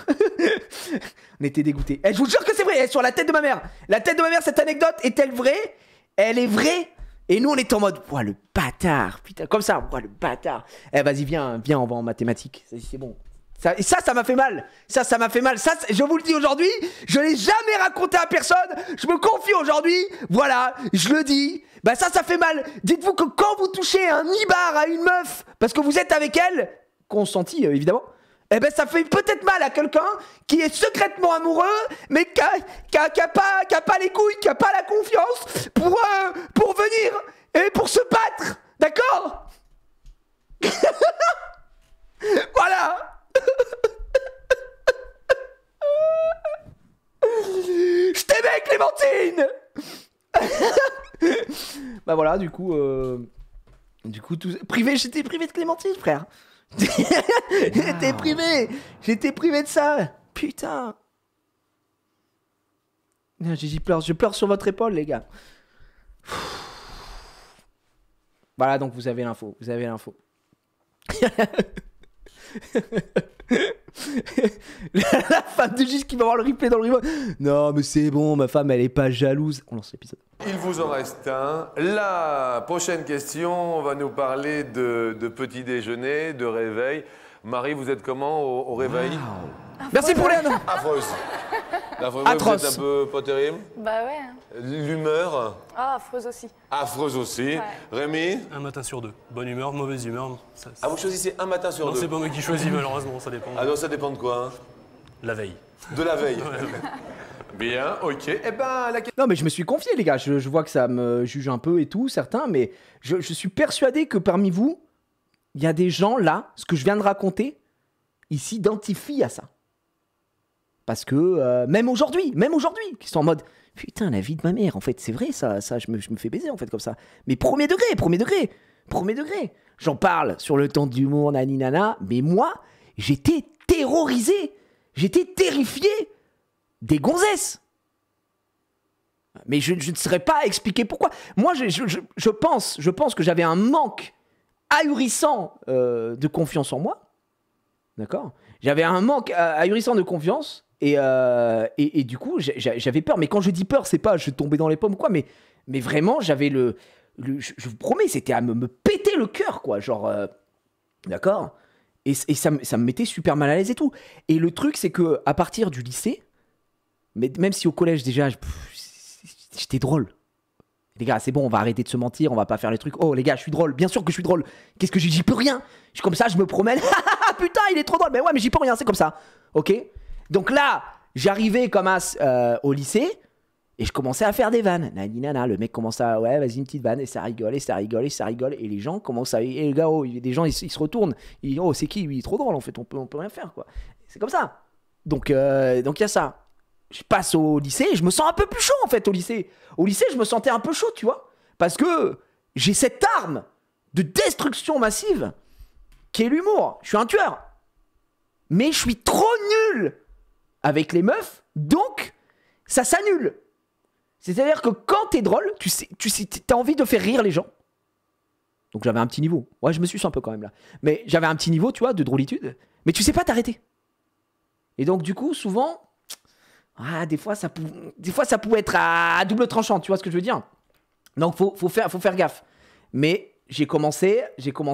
On était dégoûtés. Je vous jure que c'est vrai. Elle est sur la tête de ma mère. La tête de ma mère, cette anecdote est-elle vraie? Elle est vraie. Et nous, on était en mode, ouah, le bâtard. Putain, comme ça, ouah, le bâtard. Vas-y, viens, on va en mathématiques. C'est bon. Ça m'a fait mal. Ça m'a fait mal. Ça, je vous le dis aujourd'hui, je l'ai jamais raconté à personne. Je me confie aujourd'hui. Voilà, je le dis. Bah ça fait mal. Dites-vous que quand vous touchez un nibar à une meuf, parce que vous êtes avec elle, consenti évidemment, ça fait peut-être mal à quelqu'un qui est secrètement amoureux, mais qui a pas les couilles, qui a pas la confiance pour venir et pour se battre. D'accord? Voilà. Je t'aimais, Clémentine. Bah voilà, du coup tout j'étais privé de Clémentine, frère. J'étais privé de ça. Putain. Je pleure sur votre épaule, les gars. Voilà, donc vous avez l'info. La femme de Gilles qui va voir le replay dans le remote. Non mais c'est bon, ma femme elle est pas jalouse. On lance l'épisode. Il vous en reste un. La prochaine question, on va nous parler de petit déjeuner, de réveil. Marie, vous êtes comment au réveil? Merci pour les... Affreuse. Atroce. Vous êtes un peu pas terrible? Bah ouais. L'humeur? Ah, affreuse aussi. Affreuse aussi. Ouais. Rémi? Un matin sur deux. Bonne humeur, mauvaise humeur. Ah, vous choisissez un matin sur Non, deux? c'est pas moi qui choisis, malheureusement, ça dépend. Ah non, ça dépend de quoi, hein? La veille. De la veille. Bien, ok. Eh ben, la question... Non mais je me suis confié, les gars. Je vois que ça me juge un peu et tout, certains, mais je suis persuadé que parmi vous, il y a des gens là, ce que je viens de raconter, ils s'identifient à ça. Parce que même aujourd'hui, qui sont en mode putain, la vie de ma mère, en fait, c'est vrai, ça je me fais baiser en fait comme ça. Mais premier degré. J'en parle sur le ton d'humour, naninana, mais moi, j'étais terrorisé, j'étais terrifié des gonzesses. Mais je ne saurais pas expliquer pourquoi. Moi, je pense que j'avais un manque ahurissant de confiance en moi. D'accord ? J'avais un manque ahurissant de confiance et du coup, j'avais peur. Mais quand je dis peur, c'est pas je tombais dans les pommes ou quoi, mais vraiment, j'avais je vous promets, c'était à me péter le cœur, quoi. Genre, d'accord ? Et ça me mettait super mal à l'aise et tout. Et le truc, c'est que à partir du lycée, mais même si au collège, déjà, j'étais drôle. Les gars, c'est bon, on va arrêter de se mentir, on va pas faire les trucs. Oh, les gars, je suis drôle, bien sûr que je suis drôle. Qu'est-ce que j'y peux rien. Je suis comme ça, je me promène. Putain, il est trop drôle. Mais ouais, mais j'y peux rien, c'est comme ça. Ok ? Donc là, j'arrivais comme as au lycée. Et je commençais à faire des vannes. Nana, le mec commence à, ouais, vas-y, une petite vanne. Et ça rigole, et ça rigole, et ça rigole. Et les gens commencent à, et le gars, oh, des gens, ils se retournent. Ils disent, oh, c'est qui lui? Il est trop drôle, en fait, on peut rien faire, quoi. C'est comme ça. Donc, il y a ça. Je passe au lycée et je me sens un peu plus chaud, en fait, au lycée. Au lycée, je me sentais un peu chaud, tu vois. Parce que j'ai cette arme de destruction massive qui est l'humour. Je suis un tueur. Mais je suis trop nul avec les meufs, donc ça s'annule. C'est-à-dire que quand t'es drôle, tu sais, t'as envie de faire rire les gens. Donc j'avais un petit niveau. Ouais, je me suis un peu quand même là. Mais j'avais un petit niveau, tu vois, de drôlitude. Mais tu sais pas t'arrêter. Et donc du coup, souvent, des fois ça pouvait être à double tranchant, tu vois ce que je veux dire. Donc faut faire gaffe. Mais j'ai commencé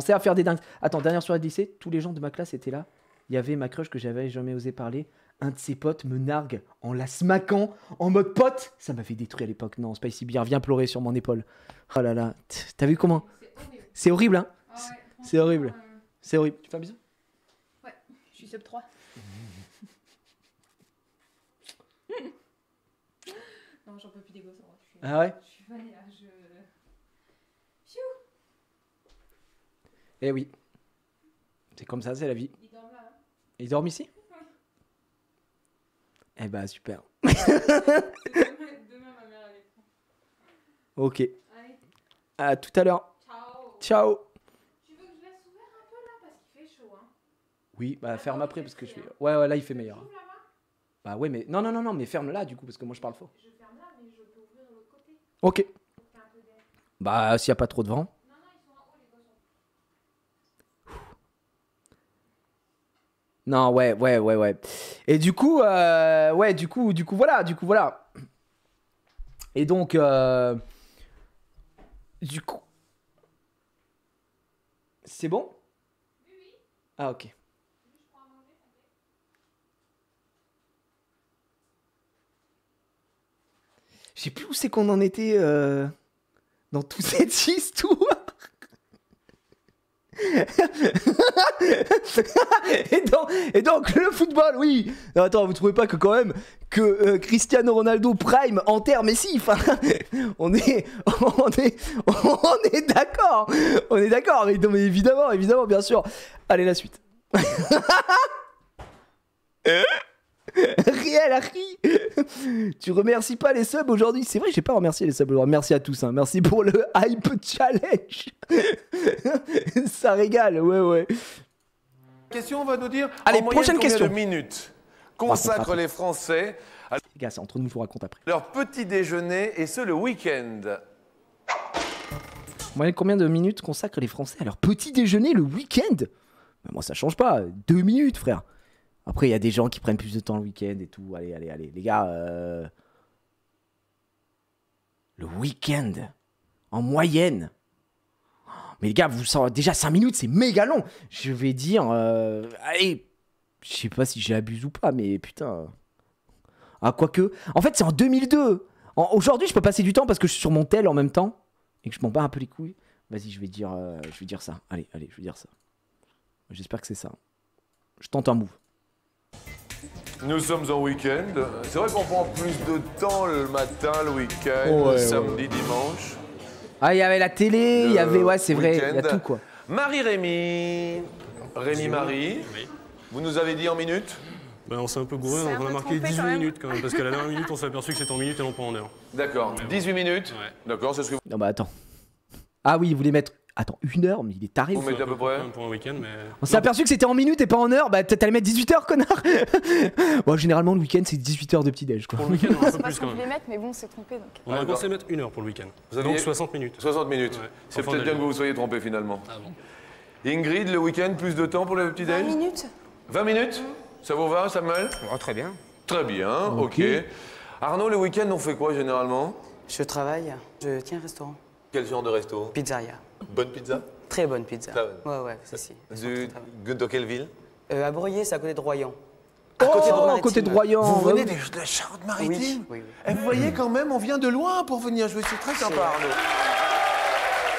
à faire des dingues. Attends, dernière soirée de lycée, tous les gens de ma classe étaient là. Il y avait ma crush que j'avais jamais osé parler. Un de ses potes me nargue en la smaquant, en mode pote. Ça m'avait détruit à l'époque. Non, Spicy Beer, viens pleurer sur mon épaule. Oh là là, t'as vu comment? C'est horrible, hein. C'est horrible. C'est horrible. Tu fais un bisou? Ouais, je suis sub 3. Non, j'en peux plus des gosses. Ah ouais? Je suis fanée là, Eh oui. C'est comme ça, c'est la vie. Ils dorment là, hein. Ils dorment ici? Eh bah super. Demain, ma mère, elle est prend. Ok. Allez, À tout à l'heure. ciao. Ciao. Tu veux que je laisse ouvert un peu là parce qu'il fait chaud, hein? Oui, bah ferme après parce que je fais. Ouais, là il fait meilleur. J'ouvre là-bas? Bah ouais, mais non, mais ferme là du coup parce que moi je parle fort. Je ferme là, mais je peux ouvrir de l'autre côté. Ok. Pour faire un peu d'air. Bah s'il y a pas trop de vent. Non, ils sont en haut, les gosses. Non, ouais. Et du coup, voilà. Et donc, du coup, c'est bon? Oui. Ah ok. Je sais plus où c'est qu'on en était dans toute cette histoire. et donc le football, oui. Non, attends, vous trouvez pas que quand même que Cristiano Ronaldo prime enterre Messi? Enfin, on est d'accord. On est d'accord. Mais, non, mais évidemment, bien sûr. Allez, la suite. Riel a ri. Tu remercies pas les subs aujourd'hui? C'est vrai, j'ai pas remercié les subs. Merci à tous, hein. Merci pour le hype challenge. Ça régale, ouais. Question, on va nous dire. Allez, en moyenne, prochaine combien question. de minutes consacrent les Français à Les gars, c'est entre nous, je vous raconte après. leur petit déjeuner et ce le week-end? Moyenne, combien de minutes consacrent les Français à leur petit déjeuner le week-end? Bah, moi, ça change pas. 2 minutes, frère. Après, il y a des gens qui prennent plus de temps le week-end et tout. Allez. Les gars, le week-end, en moyenne. Mais les gars, vous savez, déjà 5 minutes, c'est méga long. Je vais dire, allez, je sais pas si j'abuse ou pas, mais putain. Ah, quoique. En fait, c'est en 2002. Aujourd'hui, je peux passer du temps parce que je suis sur mon tel en même temps et que je m'en bats un peu les couilles. Vas-y, je vais dire ça. Allez, je vais dire ça. J'espère que c'est ça. Je tente un move. Nous sommes en week-end. C'est vrai qu'on prend plus de temps le matin, le week-end, Ouais, le samedi, dimanche. Ah, il y avait la télé, il y avait, ouais, c'est vrai, il y a week-end. tout quoi. Marie-Rémi. Rémi-Marie. Oui. Vous nous avez dit en minutes? Ben, on s'est un peu gouré, C'est donc un on a peu marqué trompé, 18 quand même. minutes quand même, parce qu'à la dernière minute, on s'est aperçu que c'était en minutes et non pas en heures. D'accord. 18 minutes? Ouais. D'accord, c'est ce que Non, bah attends. Ah oui, il voulait mettre. Attends, 1 heure, mais il est taré. vous ça. mettez à peu près? Quand même pour un week-end, mais. On s'est aperçu que c'était en minutes et pas en heures. Bah t'allais mettre 18 heures, connard. Bon, généralement, le week-end, c'est 18 heures de petit-déj, quoi. Pour le week-end, on a un C'est peu pas plus ce quand qu'on voulait même. mettre, mais bon, c'est trompé donc. On a pensé mettre 1 heure pour le week-end. Vous aviez- Donc 60 minutes. 60 minutes. Ouais. C'est Enfin, peut-être bien d'aller. que vous vous soyez trompé finalement. Ah bon. Ingrid, le week-end, plus de temps pour le 20 petit-déj? minutes? 20 minutes? Ça vous va, Samuel? Oh, très bien. Très bien, Ok. ok. Arnaud, le week-end, on fait quoi généralement? Je travaille, je tiens un restaurant. Quel genre de resto? Pizzeria. Bonne pizza? Très bonne pizza. Très bonne. Ouais, c'est si. Dans quelle ville? À Broglie, c'est à côté de Royan. Oh, à côté de Royan. Vous ouais. venez de la Charente-Maritime? Oui. Et vous voyez quand même, on vient de loin pour venir jouer, c'est très sympa Arnaud.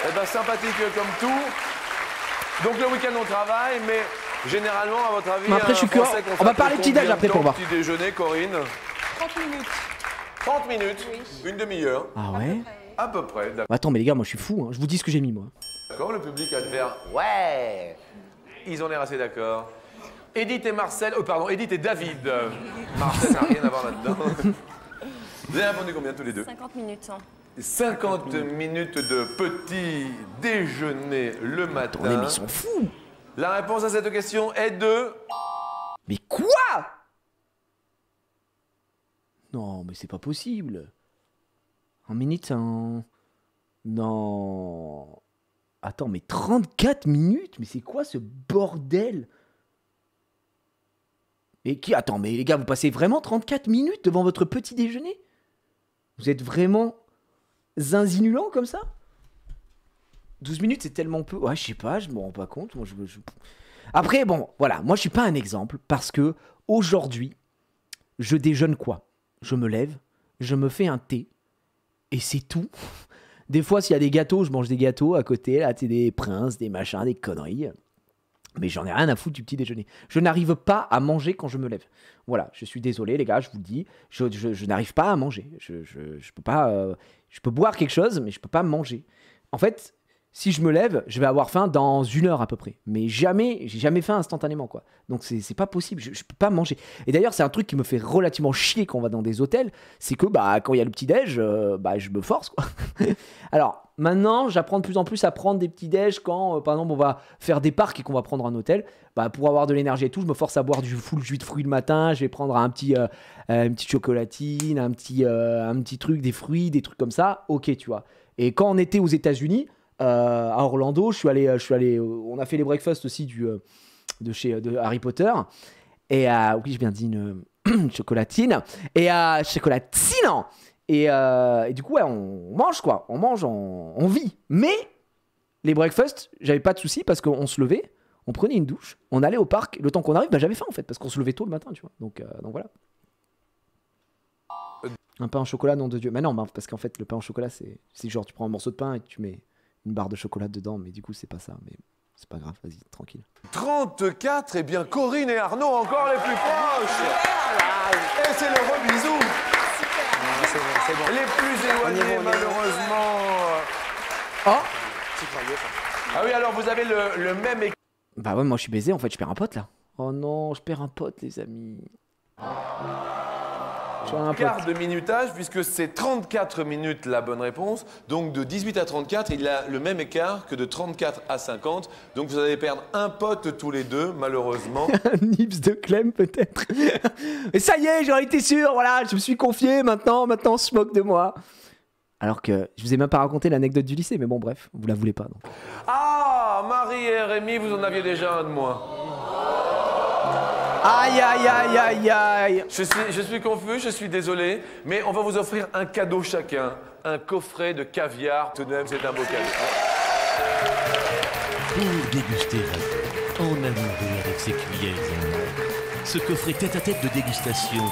Eh ben sympathique comme tout. Donc le week-end on travaille, mais généralement à votre avis, Mais après, je suis un Français curieux. consacre On va parler combien petit-déj de après temps pour au voir. petit déjeuner, Corinne? 30 minutes. 30 minutes, une demi-heure, Ah ouais? à peu près. Attends, mais les gars, moi je suis fou, hein. Je vous dis ce que j'ai mis, moi. D'accord, le public va te faire ouais. Ils ont l'air assez d'accord. Edith et Marcel, pardon, Edith et David. Marcel n'a rien à voir là-dedans. Vous avez répondu combien tous les deux? 50 minutes. 50 minutes de petit déjeuner le matin. Attendez, mais ils sont fous! La réponse à cette question est de... Mais quoi? Non, mais c'est pas possible. En minute, un... Non... Attends, mais 34 minutes? Mais c'est quoi ce bordel? Mais qui... Attends, mais les gars, vous passez vraiment 34 minutes devant votre petit déjeuner? Vous êtes vraiment zinzinulant comme ça? 12 minutes, c'est tellement peu. Ouais, je sais pas, je me rends pas compte. Moi, Après, bon, voilà, moi, je suis pas un exemple parce que aujourd'hui, je déjeune quoi? Je me lève, je me fais un thé et c'est tout. Des fois, s'il y a des gâteaux, je mange des gâteaux à côté, là, tu sais, des princes, des machins, des conneries. Mais j'en ai rien à foutre du petit déjeuner. Je n'arrive pas à manger quand je me lève. Voilà, je suis désolé, les gars, je vous le dis. Je n'arrive pas à manger. Je peux pas. Je peux boire quelque chose, mais je peux pas manger. En fait, si je me lève, je vais avoir faim dans 1 heure à peu près. Mais jamais, j'ai jamais faim instantanément, quoi. Donc c'est pas possible, je peux pas manger. Et d'ailleurs, c'est un truc qui me fait relativement chier quand on va dans des hôtels, c'est que bah, quand il y a le petit-déj, je me force, quoi. Alors, maintenant, j'apprends de plus en plus à prendre des petits-déj quand, par exemple, on va faire des parcs et qu'on va prendre un hôtel. Bah, pour avoir de l'énergie et tout, je me force à boire du full jus de fruits le matin, je vais prendre une petite chocolatine, un petit truc, des fruits, des trucs comme ça, ok, tu vois. Et quand on était aux États-Unis, à Orlando, je suis allé, on a fait les breakfasts aussi de Harry Potter. Et oui, je viens de dire une chocolatine. Et chocolatine. Et du coup, ouais, on mange quoi. On mange, on vit. Mais les breakfasts, j'avais pas de soucis parce qu'on se levait, on prenait une douche, on allait au parc. Le temps qu'on arrive, j'avais faim en fait parce qu'on se levait tôt le matin, tu vois. Donc voilà. Un pain au chocolat, nom de Dieu. Mais non, parce qu'en fait, le pain au chocolat, c'est genre tu prends un morceau de pain et tu mets une barre de chocolat dedans, mais du coup, c'est pas ça. Mais c'est pas grave, vas-y, tranquille. 34, eh bien, Corinne et Arnaud encore les plus proches. Et c'est le rebisou. C'est bon. Les plus éloignés, malheureusement. Oh. Ah oui, alors vous avez le même écart. Bah ouais, moi je suis baisé, en fait, je perds un pote là. Oh non, je perds un pote, les amis. Quart de minutage, puisque c'est 34 minutes la bonne réponse. Donc de 18 à 34, il a le même écart que de 34 à 50. Donc vous allez perdre un pote tous les deux, malheureusement. Un nips de Clem peut-être. Et ça y est, j'en étais sûr, voilà, je me suis confié, maintenant on se moque de moi. Alors que je vous ai même pas raconté l'anecdote du lycée, mais bon bref, vous la voulez pas donc. Ah, Marie et Rémi, vous en aviez déjà un de moins. Aïe aïe aïe aïe aïe. Je suis confus, je suis désolé, mais on va vous offrir un cadeau chacun, un coffret de caviar. Tout de même, c'est un beau cadeau. Pour déguster en amoureux avec ses cuillères en or, ce coffret tête-à-tête de dégustation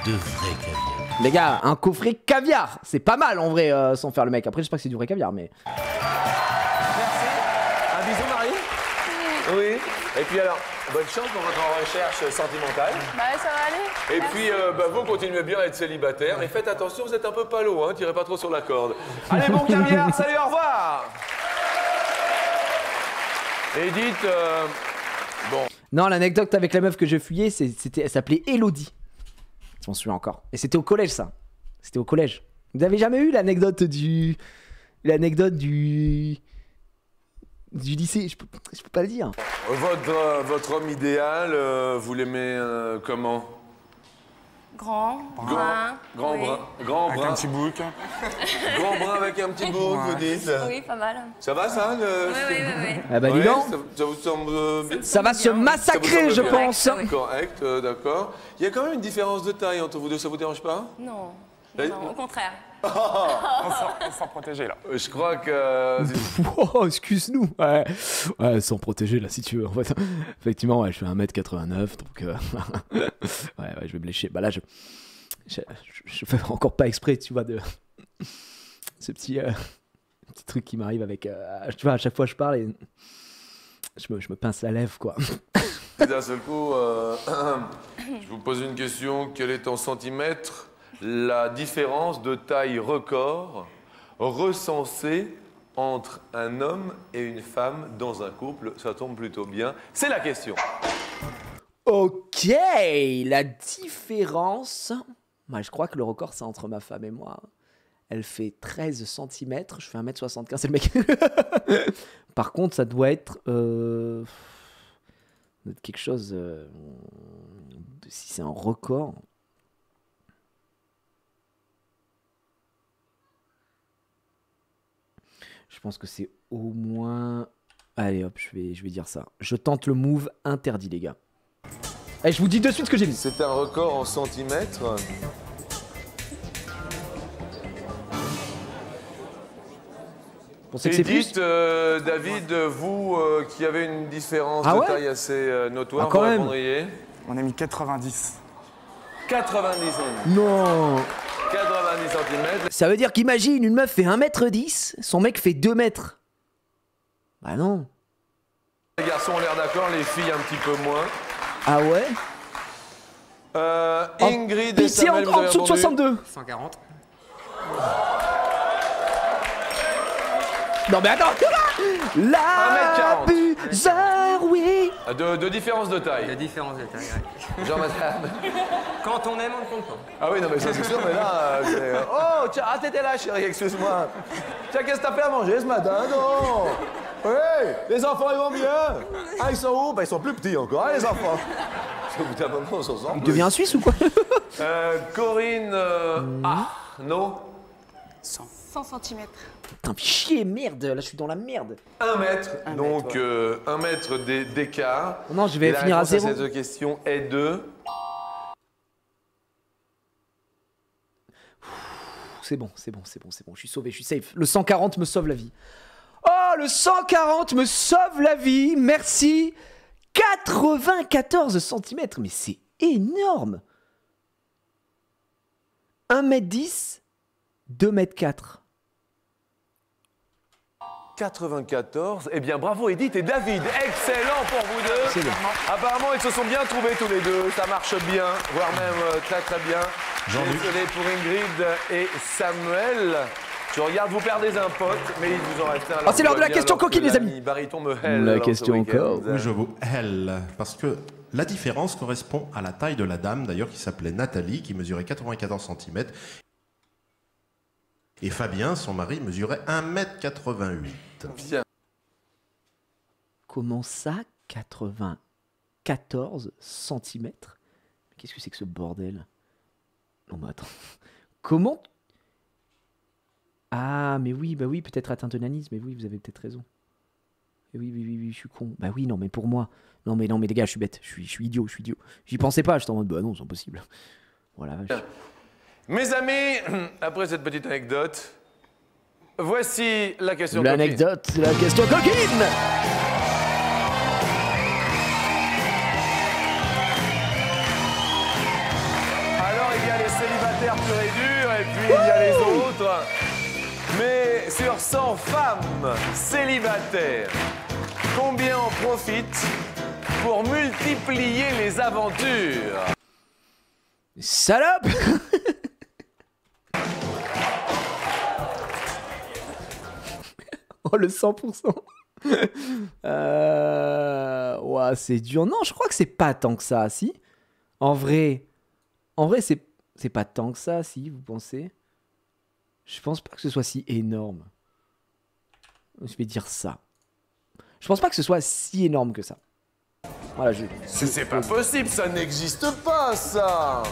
de vrai caviar. Les gars, un coffret caviar, c'est pas mal en vrai, sans faire le mec. Après, j'espère que c'est du vrai caviar, mais... Merci. Un bisou, Marie. Oui. Et puis alors, bonne chance pour votre recherche sentimentale. Bah ça va aller. Et puis, vous continuez bien à être célibataire, mais faites attention, vous êtes un peu palo, hein, tirez pas trop sur la corde. Allez, bon caviar, salut, au revoir. Edith, bon. Non, l'anecdote avec la meuf que je fuyais, elle s'appelait Elodie. Je m'en souviens encore. Et c'était au collège, ça. C'était au collège. Vous avez jamais eu l'anecdote du lycée? Je peux pas le dire. Votre homme idéal, vous l'aimez comment? Grand, brun. Grand Oui. brun. Grand Avec brun. un petit bouc. Grand brun avec un petit bouc, vous dites? Oui, pas mal. Ça va, ça? Oui. Ah bah dis Ouais, donc. ça vous semble bien? Ça va se massacrer, je pense. Correct, d'accord. Il y a quand même une différence de taille entre vous deux, ça vous dérange pas? Non, Eh, au contraire. On s'en protéger là. Je crois que... Oh, excuse-nous. Ouais, sans protéger là, si tu veux. En fait, effectivement, ouais, je fais 1m89, donc ouais, je vais me lécher. Bah là, je fais encore pas exprès, tu vois, de ce petit truc qui m'arrive avec. Tu vois, à chaque fois je parle et je me pince la lèvre, quoi. D'un seul coup, je vous pose une question. Quel est en centimètres la différence de taille record recensée entre un homme et une femme dans un couple? Ça tombe plutôt bien. C'est la question. Ok, la différence... Moi, je crois que le record, c'est entre ma femme et moi. Elle fait 13 cm, je fais 1m75, c'est le mec. Par contre, ça doit être quelque chose... si c'est un record... Je pense que c'est au moins... Allez hop, je vais dire ça. Je tente le move interdit, les gars. Allez, je vous dis de suite ce que j'ai vu. C'est un record en centimètres. Pensez Et que c'est plus dites, David, vous qui avez une différence Ah de ouais taille assez notoire, Ah, quand vous même. répondriez On a mis 90. 90 cm. Non. 90 cm. Ça veut dire qu'imagine, une meuf fait 1m10, son mec fait 2 mètres. Bah non. Les garçons ont l'air d'accord, les filles un petit peu moins. Ah ouais Ingrid et Pitié, Samuel, vous en avez dessous de répondu 62. 140. Non mais attends. La 1m40. bizarre, oui. De différence de La taille. différence de taille, ouais. Jean madame. Quand on aime, on ne compte pas. Ah oui, non mais ça c'est sûr, mais là, c'est... Oh, tiens, ah t'étais là chérie, excuse-moi. Tiens, qu'est-ce que t'as fait à manger ce matin, non? Oui, les enfants ils vont bien. Ah, ils sont où? Bah ils sont plus petits encore, hein, les enfants. Parce qu'au bout d'un moment, on s'en sort. Il devient un Suisse ou quoi? Corinne, non? 100 cm. Putain, chier, merde, là je suis dans la merde. 1 mètre, donc 1 mètre d'écart. Non, je vais Et la finir à réponse 0. cette question est de... C'est bon, je suis sauvé, je suis safe. Le 140 me sauve la vie. Oh, le 140 me sauve la vie, merci. 94 cm, mais c'est énorme. 1m10, 2m4. 94. Eh bien, bravo Edith et David. Excellent pour vous deux. C'est bon. Apparemment, ils se sont bien trouvés tous les deux. Ça marche bien, voire même très très bien. Jean-Luc. Désolé pour Ingrid et Samuel. Je regarde, vous perdez un pote, mais il vous en reste un. Ah, c'est l'heure de la question coquine, les amis. Baryton me hell La lance question ce week-end. encore. Oui, je vous hell. Parce que la différence correspond à la taille de la dame, d'ailleurs, qui s'appelait Nathalie, qui mesurait 94 cm. Et Fabien, son mari, mesurait 1m88. Bien. Comment ça, 94 cm? Qu'est-ce que c'est que ce bordel? Non mais attends. Comment? Ah mais oui, bah oui, peut-être atteinte de nanisme, mais oui, vous avez peut-être raison. Et oui, je suis con. Bah oui, non mais pour moi. Non mais les gars, je suis bête, je suis idiot. J'y pensais pas, j'étais en mode, bah non, c'est impossible. Voilà. Mes amis, après cette petite anecdote, voici la question coquine. L'anecdote, la question coquine. Alors, il y a les célibataires purs et durs, et puis il y a les autres. Mais sur 100 femmes célibataires, combien en profitent pour multiplier les aventures? Salope. Oh, le 100%. Ouais, c'est dur. Non, je crois que c'est pas tant que ça, si. En vrai, c'est pas tant que ça, si, vous pensez? Je pense pas que ce soit si énorme. Je vais dire ça. Je pense pas que ce soit si énorme que ça. Voilà, C'est pas possible, ça n'existe pas, ça.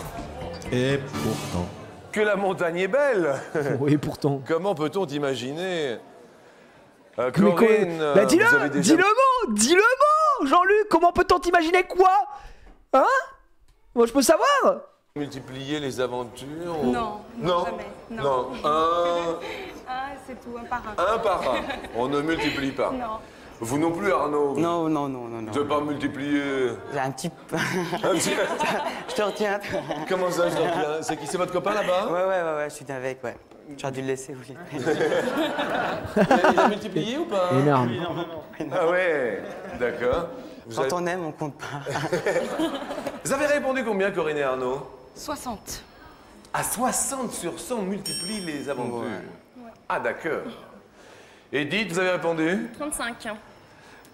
Et pourtant... Que la montagne est belle. Oui, pourtant. Comment peut-on t'imaginer Mais Corinne, bah vous avez déjà... dis le mot, Jean-Luc, comment peut-on t'imaginer quoi? Hein? Moi, je peux savoir? Multiplier les aventures? Non, jamais. Non. Ah, c'est tout, un par un. Un par un. On ne multiplie pas. Non. Vous non plus, Arnaud? Non. Vous ne devez pas multiplier. J'ai un petit peu. Un petit... Je te retiens. Comment ça, je t'en retiens? C'est qui? C'est votre copain là-bas? Ouais, je suis avec, ouais. J'aurais dû le laisser, oui. Il a multiplié ou pas? Énorme. Ah ouais, d'accord. Quand on aime, on compte pas. Vous avez répondu combien, Corinne et Arnaud? 60. À 60 sur 100, on multiplie les aventures. Ouais. Ah, d'accord. Edith, vous avez répondu? 35.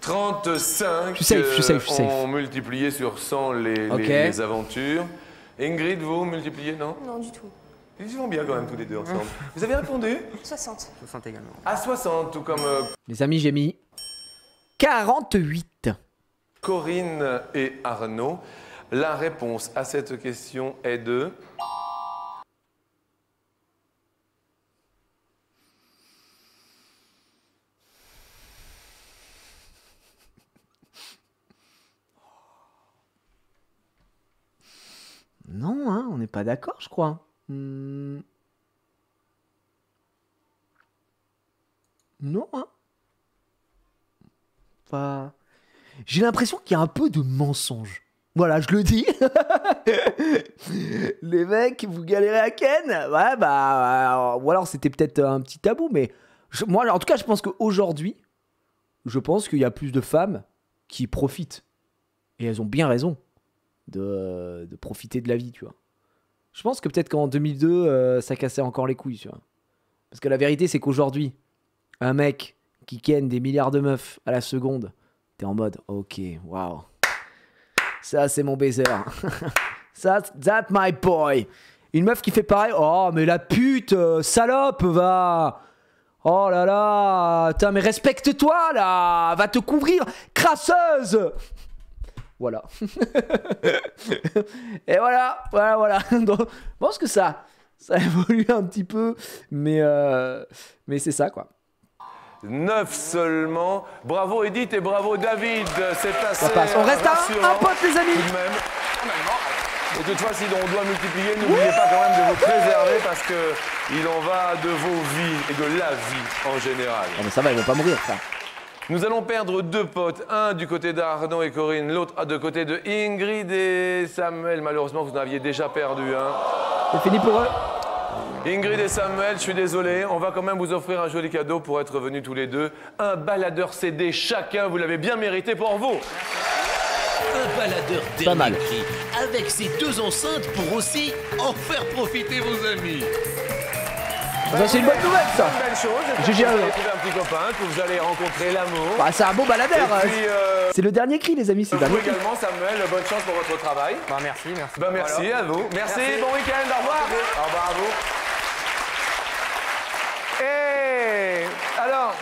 35. Je suis safe. On multiplié sur 100 les aventures. Ingrid, vous multipliez, non? Non, du tout. Ils vont bien quand même tous les deux ensemble. Vous avez répondu? 60. 60 également. À 60, tout comme Les amis, j'ai mis 48. Corinne et Arnaud. La réponse à cette question est de... Non, hein, on n'est pas d'accord, je crois. Non, hein. Pas... J'ai l'impression qu'il y a un peu de mensonge. Voilà, je le dis. Les mecs, vous galérez à Ken? Ouais, bah... ou alors c'était peut-être un petit tabou, mais... moi, en tout cas, je pense qu'aujourd'hui, je pense qu'il y a plus de femmes qui profitent. Et elles ont bien raison de profiter de la vie, tu vois. Je pense que peut-être qu'en 2002, ça cassait encore les couilles, tu vois. Parce que la vérité, c'est qu'aujourd'hui, un mec qui ken des milliards de meufs à la seconde, t'es en mode, ok, waouh. Ça, c'est mon baiser. That's my boy. Une meuf qui fait pareil, oh, mais la pute, salope, va. Oh là là, putain, mais respecte-toi, là. Va te couvrir, crasseuse. Voilà. Et voilà. Donc, je pense que ça évolue un petit peu, mais c'est ça, quoi. 9 seulement. Bravo Edith et bravo David. C'est assez On reste à un pote, les amis. Tout de même. Et de toute façon, si on doit multiplier, n'oubliez pas quand même de vous préserver parce que il en va de vos vies et de la vie en général. Non mais ça va, ils vont pas mourir, ça. Nous allons perdre 2 potes, un du côté d'Arnaud et Corinne, l'autre du côté de Ingrid et Samuel. Malheureusement, vous en aviez déjà perdu un. C'est fini pour eux. Ingrid et Samuel, je suis désolé, on va quand même vous offrir un joli cadeau pour être venus tous les deux. Un baladeur CD chacun, vous l'avez bien mérité pour vous. Un baladeur dernier cri, avec ses 2 enceintes pour aussi en faire profiter vos amis. Ça, c'est une bonne nouvelle, ça. C'est une belle chose. GG. Vous allez trouver un petit copain, que vous allez rencontrer l'amour. Bah, c'est un beau baladeur. Et puis, C'est le dernier cri, les amis. C'est le vous dernier cri. également, Samuel, bonne chance pour votre travail. Bah merci. Bah merci à vous. Merci, bon week-end, au revoir. Au revoir à vous. Et alors...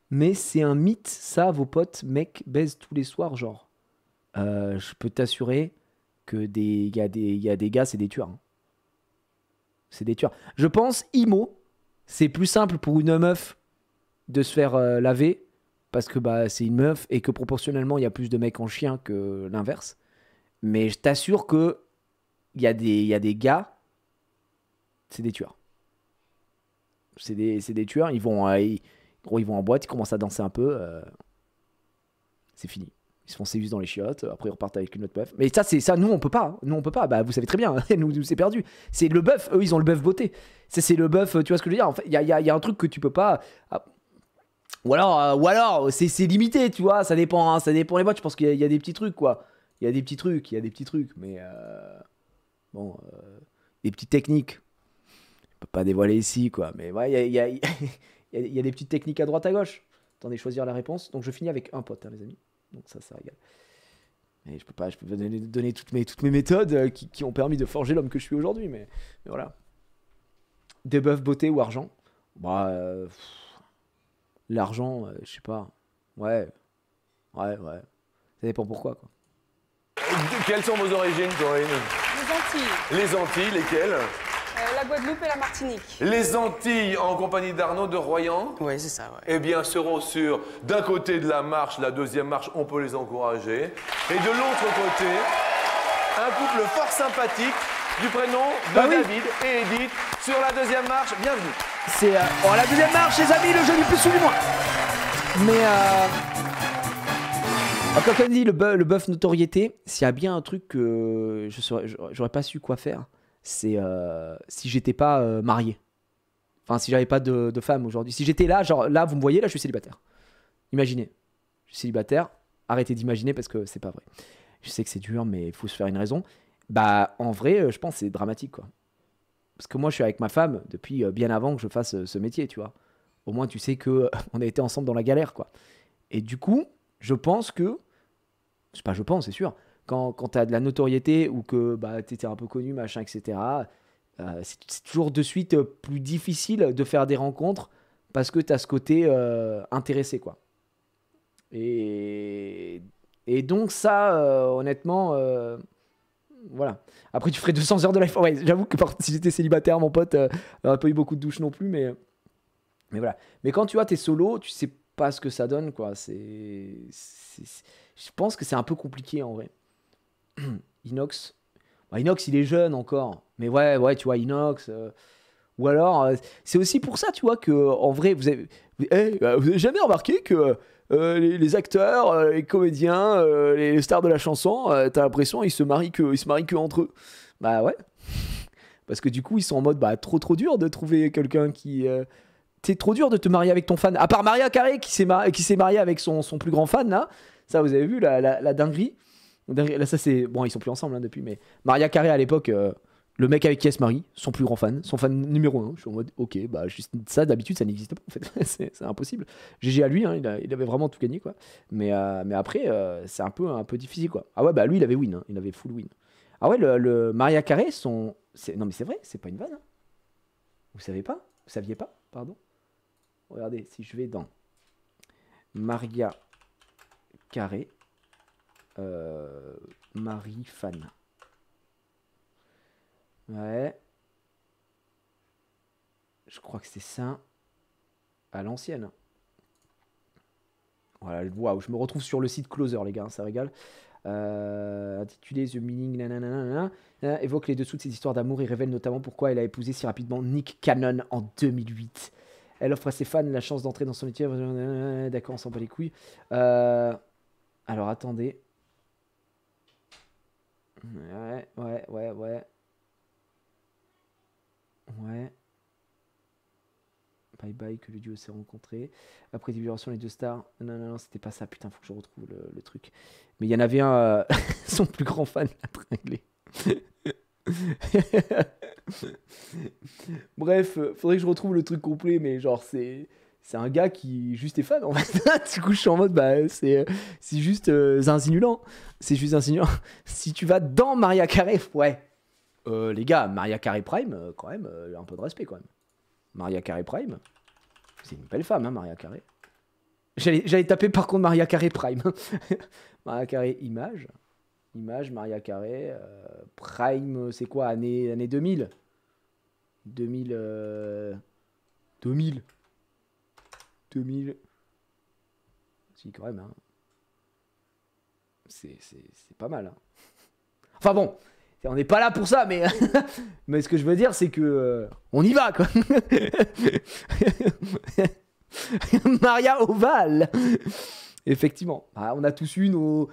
Mais c'est un mythe, ça, vos potes, mecs, baisent tous les soirs, genre. Je peux t'assurer que y a des gars, c'est des tueurs. Hein. C'est des tueurs. Je pense, IMO, c'est plus simple pour une meuf de se faire laver parce que bah, c'est une meuf et que proportionnellement, il y a plus de mecs en chien que l'inverse. Mais je t'assure que il y a des gars, c'est des tueurs. C'est des tueurs, ils vont en boîte, ils commencent à danser un peu. C'est fini. Ils se font séus dans les chiottes, après ils repartent avec une autre meuf. Mais ça, nous on peut pas. Nous on peut pas. Bah vous savez très bien, nous c'est perdu. C'est le bœuf, eux ils ont le bœuf beauté. C'est le bœuf, tu vois ce que je veux dire. En fait, il y a un truc que tu peux pas. Ou alors c'est limité, tu vois. Ça dépend les boîtes. Je pense qu'il y a des petits trucs quoi. Il y a des petits trucs, mais bon, des petites techniques. Je peux pas dévoiler ici quoi. Mais ouais, il y a des petites techniques à droite à gauche. Attendez, choisir la réponse. Donc je finis avec un pote, hein, les amis. Donc ça régale. Et je peux donner toutes mes méthodes qui ont permis de forger l'homme que je suis aujourd'hui, mais voilà. Des bœufs beauté ou argent. Bah, l'argent, je sais pas. Ouais. Ça dépend pourquoi, quoi. Quelles sont vos origines, Corinne? Les Antilles. Les Antilles, lesquelles? La Guadeloupe et la Martinique. Les Antilles, en compagnie d'Arnaud de Royan. Oui, c'est ça, ouais. Eh bien, seront sur d'un côté de la marche, la deuxième marche, on peut les encourager. Et de l'autre côté, un couple fort sympathique du prénom de David et Edith sur la deuxième marche. Bienvenue. C'est la deuxième marche, les amis, le jeu du plus sous du mois. Mais quand on dit le bœuf notoriété, s'il y a bien un truc que j'aurais pas su quoi faire, c'est si j'étais pas marié. Enfin, si j'avais pas de femme aujourd'hui. Si j'étais là, genre là, vous me voyez, là, je suis célibataire. Imaginez. Je suis célibataire. Arrêtez d'imaginer parce que c'est pas vrai. Je sais que c'est dur, mais il faut se faire une raison. Bah, en vrai, je pense que c'est dramatique, quoi. Parce que moi, je suis avec ma femme depuis bien avant que je fasse ce métier, tu vois. Au moins, tu sais que on a été ensemble dans la galère, quoi. Et du coup, je pense que... C'est pas je pense, c'est sûr. Quand tu as de la notoriété ou que bah, tu étais un peu connu, machin, etc., c'est toujours de suite plus difficile de faire des rencontres parce que tu as ce côté intéressé, quoi. Et donc ça, honnêtement, voilà. Après, tu ferais 200 heures de life. Ouais, j'avoue que si j'étais célibataire, mon pote, j'aurais pas eu beaucoup de douches non plus, mais voilà. Mais quand tu vois, t'es solo, tu sais pas ce que ça donne, quoi. Je pense que c'est un peu compliqué, en vrai. Inox. Bah, Inox, il est jeune encore. Mais ouais, tu vois, Inox... Ou alors, c'est aussi pour ça, tu vois, que en vrai, vous avez jamais remarqué que les acteurs, les comédiens, les stars de la chanson, t'as l'impression ils se marient que entre eux. Bah ouais. Parce que du coup, ils sont en mode trop dur de trouver quelqu'un qui... c'est trop dur de te marier avec ton fan. À part Mariah Carey qui s'est mariée avec son plus grand fan, là. Ça, vous avez vu, la dinguerie. Là, ça, c'est... Bon, ils sont plus ensemble depuis, mais Mariah Carey, à l'époque... le mec avec qui elle se marie, son plus grand fan, son fan numéro 1. Je suis en mode, ok, bah juste ça, d'habitude, ça n'existe pas, en fait. c'est impossible. GG à lui, hein, il avait vraiment tout gagné, quoi. Mais après, c'est un peu difficile, quoi. Ah ouais, bah lui, il avait win, hein, il avait full win. Ah ouais, le Mariah Carey, non mais c'est vrai, c'est pas une vanne. Hein. Vous saviez pas, pardon. Regardez, si je vais dans Mariah Carey, Marie fan. Ouais. Je crois que c'est ça. À l'ancienne. Voilà, waouh, je me retrouve sur le site Closer, les gars, ça régale. Intitulé The Meaning, nanana, évoque les dessous de ses histoires d'amour et révèle notamment pourquoi elle a épousé si rapidement Nick Cannon en 2008. Elle offre à ses fans la chance d'entrer dans son métier. D'accord, on s'en bat les couilles. Alors, attendez. Ouais. Ouais. Bye bye, que le duo s'est rencontré. Après divulgation, les deux stars. Non, c'était pas ça. Putain, faut que je retrouve le truc. Mais il y en avait un, son plus grand fan l'a tringlé. Bref, faudrait que je retrouve le truc complet, mais genre, c'est un gars qui juste est fan en fait. Du coup, je suis en mode, c'est juste zinzinulant. C'est juste zinzinulant. Si tu vas dans Mariah Carey, ouais. Les gars, Mariah Carey Prime, quand même, un peu de respect quand même. Mariah Carey Prime, c'est une belle femme, hein, Mariah Carey. J'allais taper par contre Mariah Carey Prime. Mariah Carey Image, Mariah Carey Prime, c'est quoi, année 2000 2000. Si, quand même, hein. C'est pas mal, hein. Enfin bon, on n'est pas là pour ça, mais mais ce que je veux dire, c'est que on y va, quoi. Maria Oval. Effectivement, on a tous eu nos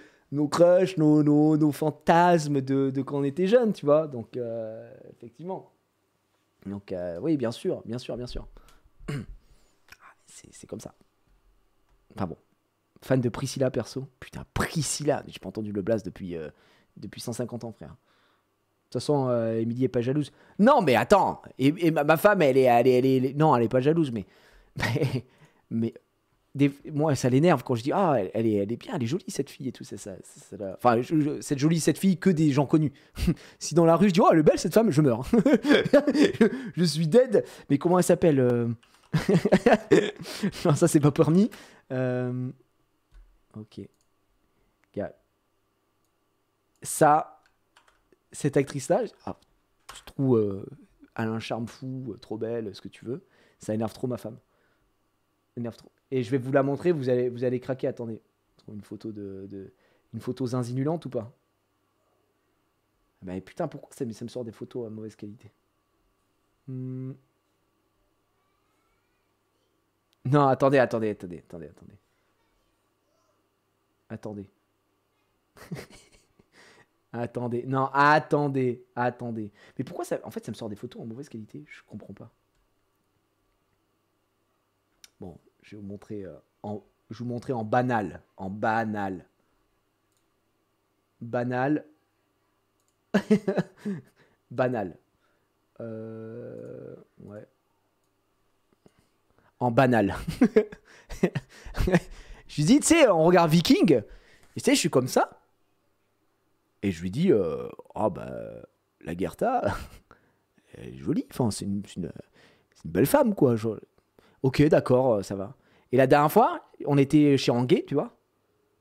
crushs, nos fantasmes de quand on était jeune, tu vois. Donc effectivement. Donc oui, bien sûr. C'est comme ça. Enfin bon. Fan de Priscilla perso. Putain, Priscilla, j'ai pas entendu le blast depuis 150 ans, frère. De toute façon, Émilie est pas jalouse. Non, mais attends. Et ma femme, elle est... Non, elle est pas jalouse, mais moi, ça l'énerve quand je dis elle est bien, elle est jolie cette fille et tout. Enfin, cette jolie cette fille que des gens connus. Si dans la rue je dis elle est belle cette femme, je meurs. Je suis dead. Mais comment elle s'appelle Non, ça c'est pas permis. Ok. Ça, cette actrice-là, je trouve elle a un charme fou, trop belle, ce que tu veux. Ça énerve trop ma femme. Énerve trop. Et je vais vous la montrer, vous allez craquer. Attendez, une photo une photo zinzinulante ou pas? Bah putain, pourquoi ça me sort des photos à mauvaise qualité? Non, attendez. Non, attendez. Mais pourquoi ça... En fait, ça me sort des photos en mauvaise qualité, je comprends pas. Bon, je vais vous montrer en banal. Banal. Ouais. En banal. Je lui dis, tu sais, on regarde Viking. Et tu sais, je suis comme ça. Et je lui dis, oh bah, la Gerta, elle est jolie. Enfin, c'est une belle femme, quoi. Ok, d'accord, ça va. Et la dernière fois, on était chez Anguet, tu vois.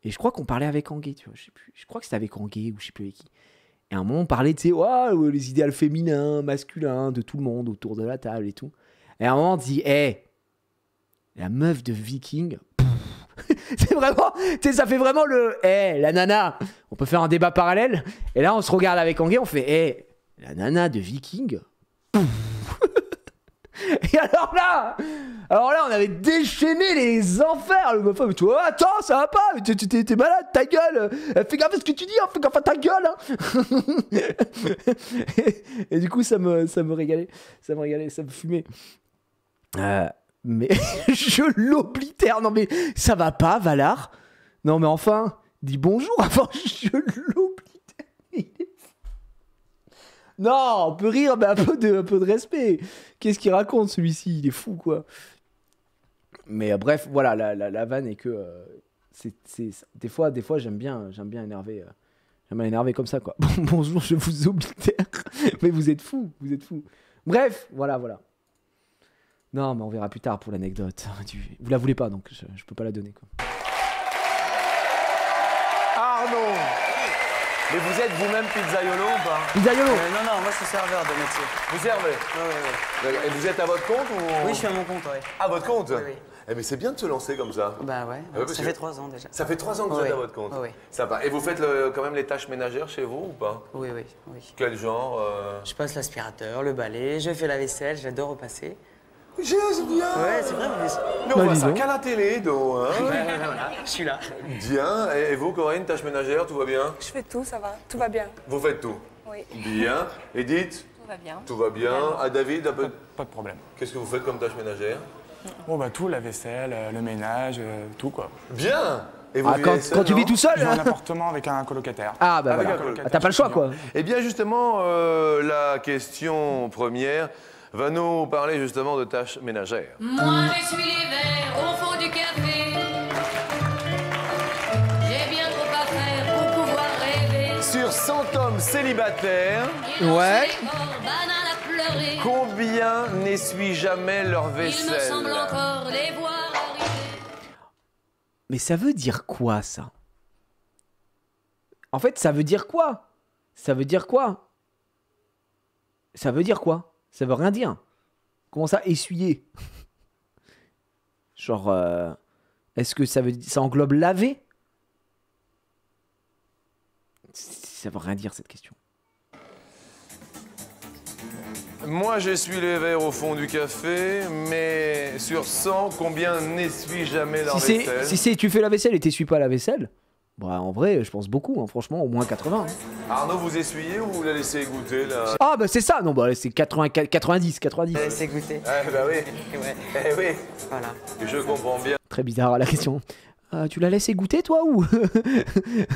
Et je crois qu'on parlait avec Anguet, tu vois. Je sais plus. Je crois que c'était avec Anguet ou je sais plus avec qui. Et à un moment, on parlait, tu sais, les idéaux féminins, masculins, de tout le monde autour de la table et tout. Et à un moment, on dit, la meuf de Viking. C'est vraiment, tu sais, ça fait vraiment la nana. On peut faire un débat parallèle. Et là, on se regarde avec Anguet, on fait, la nana de Viking. Et alors là, on avait déchaîné les enfers. Le meuf, tu vois, attends, ça va pas, t'es malade, ta gueule. Fais gaffe à ce que tu dis, fais gaffe à ta gueule. Et du coup, ça me régalait, ça me fumait. Mais je l'oblitère. Non mais ça va pas, Valar. Non mais enfin, dis bonjour avant, je l'oblitère. Non, on peut rire, mais un peu de respect. Qu'est-ce qu'il raconte celui-ci? Il est fou quoi. Mais bref, voilà, la vanne est que des fois j'aime bien énerver. J'aime bien énerver comme ça quoi. Bonjour, je vous oblitère. Mais vous êtes fous. Bref, voilà. Non, mais on verra plus tard pour l'anecdote. Vous la voulez pas, donc je peux pas la donner. Quoi. Arnaud, mais vous êtes vous-même pizzaiolo ou pas? Pizzaiolo. Non, moi je suis serveur de métier. Vous servez? Oui. Et vous êtes à votre compte ou... Oui, je suis à mon compte, oui. À votre compte? Oui. Eh mais c'est bien de se lancer comme ça. Bah ouais, ça fait 3 ans déjà. Ça fait 3 ans que vous êtes à votre compte? Oui. Ça va. Et vous faites quand même les tâches ménagères chez vous ou pas? Oui. Quel genre Je passe l'aspirateur, le balai, je fais la vaisselle, j'adore repasser. C'est bien. Ouais, c'est vrai, mais... Nous, on voit ça qu'à la télé, donc. Hein. Voilà, je suis là. Bien. Et vous, Corinne, tâches ménagères, tout va bien? Je fais tout, ça va, tout va bien. Vous faites tout? Oui. Bien. Edith? Tout va bien. Tout va bien. À David, un peu... Pas de problème. Qu'est-ce que vous faites comme tâches ménagères? Bon, bah tout, la vaisselle, le ménage, tout quoi. Bien. Et vous Quand tu vis tout seul J'ai un appartement avec un colocataire. Ah bah voilà. T'as pas le choix quoi. Eh bien justement, la question première va nous parler justement de tâches ménagères. Moi je suis l'hiver au fond du café. J'ai bien trop à faire pour pouvoir rêver. Sur 100 hommes célibataires, Ouais. combien n'essuient jamais leur Il me vaisselle? semble encore les voir arriver. Mais ça veut dire quoi ça? En fait, ça veut dire quoi? Ça veut dire quoi? Ça veut dire quoi? Ça veut rien dire. Comment ça, essuyer? Genre, est-ce que ça englobe laver? Ça veut rien dire cette question. Moi, je suis les verres au fond du café, mais sur 100, combien n'essuient jamais leur vaisselle? Si tu fais la vaisselle et t'essuies pas la vaisselle, bah en vrai, je pense beaucoup, hein, franchement, au moins 80. Hein. Arnaud, vous essuyez ou vous la laissez goûter là? Ah bah c'est ça, non bah c'est 90. C'est goûté. Eh bah oui. Ouais. Eh oui. Voilà. Je comprends bien. Très bizarre la question. Tu l'as laissé goûter toi ou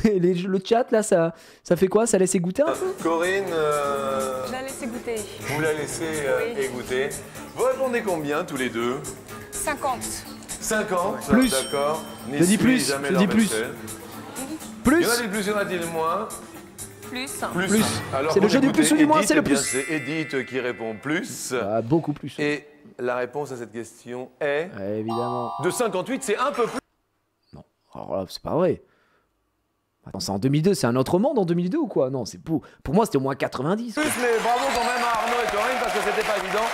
le chat là ça fait quoi? Ça laisse goûter un peu? Corinne, Je la laisse goûter. vous la laissez égoutter. Vous répondez combien tous les deux? 50. 50. Plus. D'accord. Je dis plus, Jamais je leur dis plus. vaisselle. Plus. Y en a-t-il plus, y en a-t-il moins? Plus. Plus. Alors, C'est le vous jeu du écoutez plus ou du moins, Edith, c'est le eh bien, plus. C'est Edith qui répond plus. Ah, beaucoup plus. Et la réponse à cette question est évidemment. de 58, c'est un peu plus. Non, alors là, c'est pas vrai. Attends, c'est en 2002, c'est un autre monde en 2002 ou quoi? Non, c'est pour moi c'était au moins 90. Plus, mais bravo quand même à Arnaud et Corinne parce que c'était pas évident.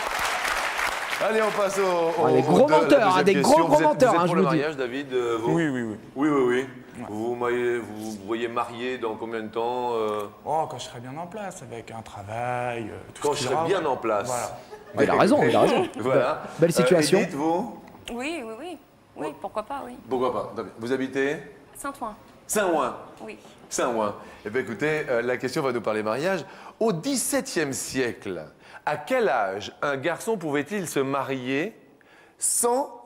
Allez, on passe des gros menteurs, des gros menteurs, Vous êtes je pour le le dis. mariage, David, vous? Oui. Vous vous voyez marié dans combien de temps Oh, quand je serai bien en place, avec un travail, tout Quand ce je qui serai ira. bien en place. Voilà. Ah, il a raison. Voilà. Belle situation. Edith, vous? Oui, pourquoi pas, oui. Pourquoi pas? Vous habitez? Saint-Ouen. Saint-Ouen. Oui. Saint-Ouen. Eh bien écoutez, la question va nous parler mariage. Au XVIIe siècle, à quel âge un garçon pouvait-il se marier sans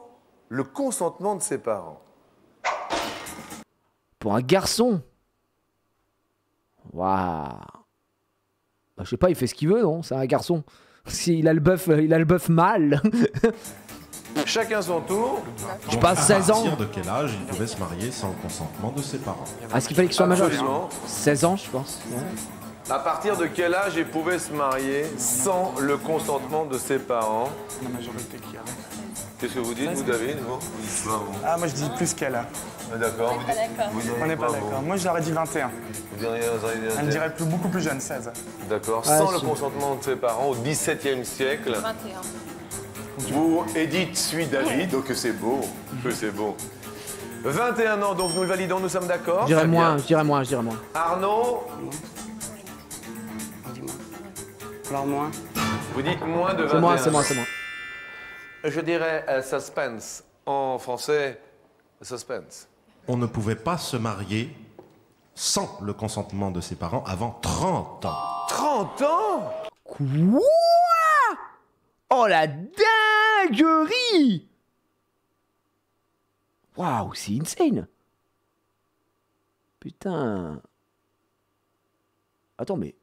le consentement de ses parents? Pour un garçon. Waouh. Bah, je sais pas, il fait ce qu'il veut, non? C'est un garçon. S'il a le bœuf mâle. Chacun son tour. Je passe 16 À ans. partir de quel âge il pouvait se marier sans le consentement de ses parents? Est-ce qu'il fallait qu'il soit majeur? Absolument. 16 ans, je pense. Ouais. À partir de quel âge il pouvait se marier sans le consentement de ses parents? La majorité qui avait. Qu'est-ce que vous dites, vous, David? Vous Ah, moi je dis plus qu'elle a. D'accord. On n'est pas d'accord. Moi j'aurais dit 21. Elle me dirait beaucoup plus jeune, 16. D'accord. Ah, Sans le si. consentement de ses parents au XVIIe siècle. 21. Vous, Edith suit David, donc c'est beau. Que c'est beau. 21 ans, donc nous le validons, nous sommes d'accord? Je dirais Très bien. moins, je dirais moins, je dirais moins. Arnaud, Dis-moi. Alors moins. vous dites moins de 21 C'est moi, ans. c'est moi, c'est moi. Je dirais suspense. En français, suspense. On ne pouvait pas se marier sans le consentement de ses parents avant 30 ans. 30 ans? Quoi? Oh la dinguerie! Waouh, c'est insane! Putain. Attends, mais.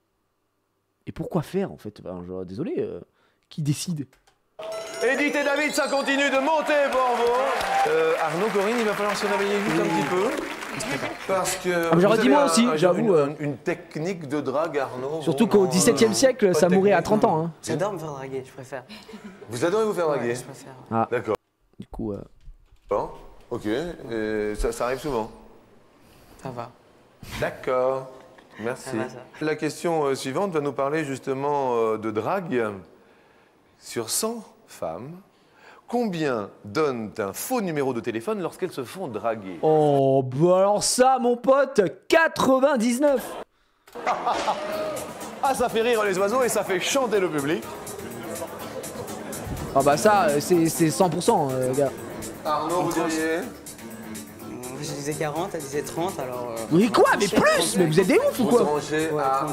Et pourquoi faire en fait? Enfin, genre, désolé, qui décide? Edith et David, ça continue de monter pour vous. Arnaud, Corinne, il va falloir se réveiller vite un petit peu. Parce que. mais j'aurais vous dit moi avez aussi, j'avoue, Une technique de drague, Arnaud. Surtout qu'au vraiment, XVIIe siècle, pas ça mourait à technique, 30 ans. Hein. J'adore me faire draguer, je préfère. Vous adorez vous faire draguer? Ouais, je préfère. Ah, D'accord. du coup. Bon, ok. Et ça arrive souvent. Ça va. D'accord. Merci. Ça va, ça. La question suivante va nous parler justement de drague. Sur 100 femmes, combien donnent un faux numéro de téléphone lorsqu'elles se font draguer? Oh, bah alors ça, mon pote, 99! Ah, ça fait rire les oiseaux et ça fait chanter le public. Ah, bah ça, c'est 100%, gars. Arnaud, vous diriez? Je disais 40, elle disait 30, alors... Mais quoi? Mais plus! 35. Mais vous êtes des ouf ou Vous quoi? tranchez Ouais, à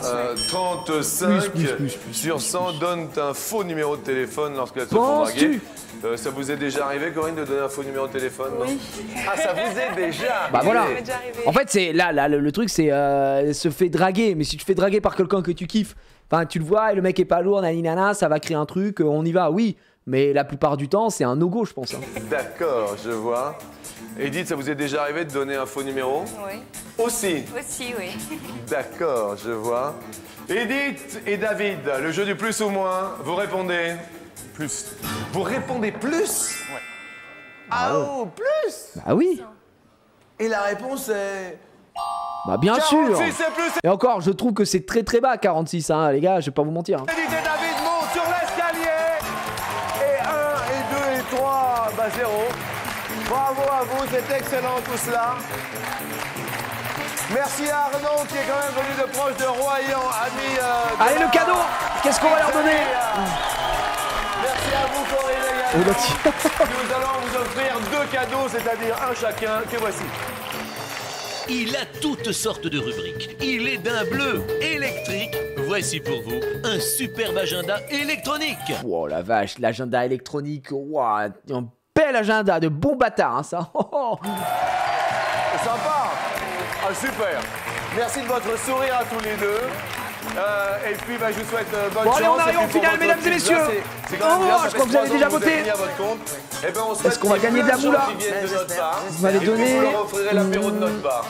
35 Plus, sur 100 donnent un faux numéro de téléphone lorsqu'elles se font draguer. Penses-tu? Ça vous est déjà arrivé, Corinne, de donner un faux numéro de téléphone? Oui. Ah, ça vous est déjà Bah voilà. arrivé. déjà arrivé. En fait, c'est là le truc, c'est se fait draguer. Mais si tu te fais draguer par quelqu'un que tu kiffes, enfin, tu le vois, et le mec est pas lourd, naninana, ça va créer un truc, on y va, oui. Mais la plupart du temps, c'est un no-go, je pense. Hein. D'accord, je vois. Edith, ça vous est déjà arrivé de donner un faux numéro? Oui. Aussi. Aussi, oui. D'accord, je vois. Edith et David, le jeu du plus ou moins, vous répondez? Plus. Vous répondez plus? Ouais. Ah oh, plus? Bah oui, Et la réponse est... bah bien sûr. 46, c'est plus. Et encore, je trouve que c'est très très bas 46, hein, les gars, je vais pas vous mentir. Hein. Edith et David montent sur l'escalier. Et 1, et 2, et 3, bah 0. Bravo à vous, c'est excellent tout cela. Merci à Arnaud qui est quand même venu de proche de Royan, ami. Allez, le cadeau, qu'est-ce qu'on va leur donner? Merci à vous, Corinne Oh, également. bah, tiens. Nous allons vous offrir 2 cadeaux, c'est-à-dire un chacun, que voici. Il a toutes sortes de rubriques. Il est d'un bleu électrique. Voici pour vous un superbe agenda électronique. Oh la vache, l'agenda électronique, wow, un bel agenda de bon bâtard, hein, ça. Oh, oh. C'est sympa. Ah, super. Merci de votre sourire à tous les deux. Et puis, bah, je vous souhaite bonne Bon, chance. allez, on arrive Et puis, en pour finale, votre mesdames et pizza, messieurs. c'est quand même bien, Oh, ça je fait crois que vous avez 3 ans déjà vous voté. êtes mis à votre compte. Eh ben, on souhaite Est-ce qu'on va qu'il y ait gagner de plein la moula? choses qui viennent de notre part. Vous m'avez Et puis, donné, vous leur offrirez l'apéro de notre part.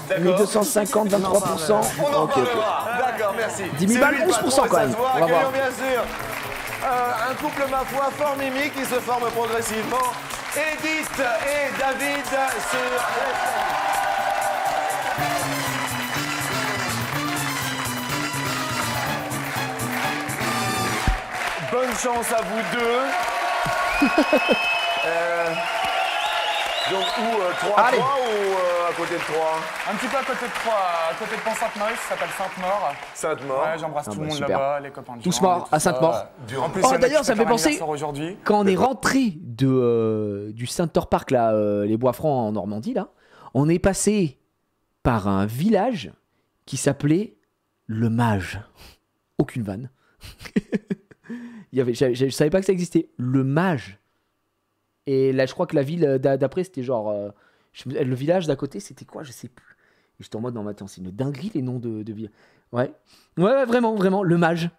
D'accord. 1250, 23%. On en Ok, ok. parlera. D'accord, merci. 10 000 C'est balles, lui le 11% patron et quand ça même. se voit. On va voir. Accueillons bien sûr un couple, ma foi, fort mimique qui se forme progressivement. Edith et David sur... Bonne chance à vous deux. Donc, où 3 Allez. ou à côté de 3? Un petit peu à côté de Troyes, à côté de Pont-Sainte-Marie, ça s'appelle Sainte-Maure. Sainte-Mort. Ouais, j'embrasse tout le bah, monde super. là-bas, les copains de Tous Jean morts et tout à ça. Sainte-Maure. En plus, Oh, il y en a d'ailleurs, qui ça me fêtent fait leur penser- anniversaire aujourd'hui. Quand on est rentré du Center Park, là, les Bois-Francs en Normandie, là, on est passé par un village qui s'appelait Le Mage. Aucune vanne. Je savais pas que ça existait. Le Mage. Et là, je crois que la ville d'après, c'était genre... le village d'à côté, c'était quoi? Je sais plus. Et j'étais en mode, non, mais attends, c'est une dinguerie, les noms de villes. Ouais. Ouais, vraiment, vraiment. Le Mage.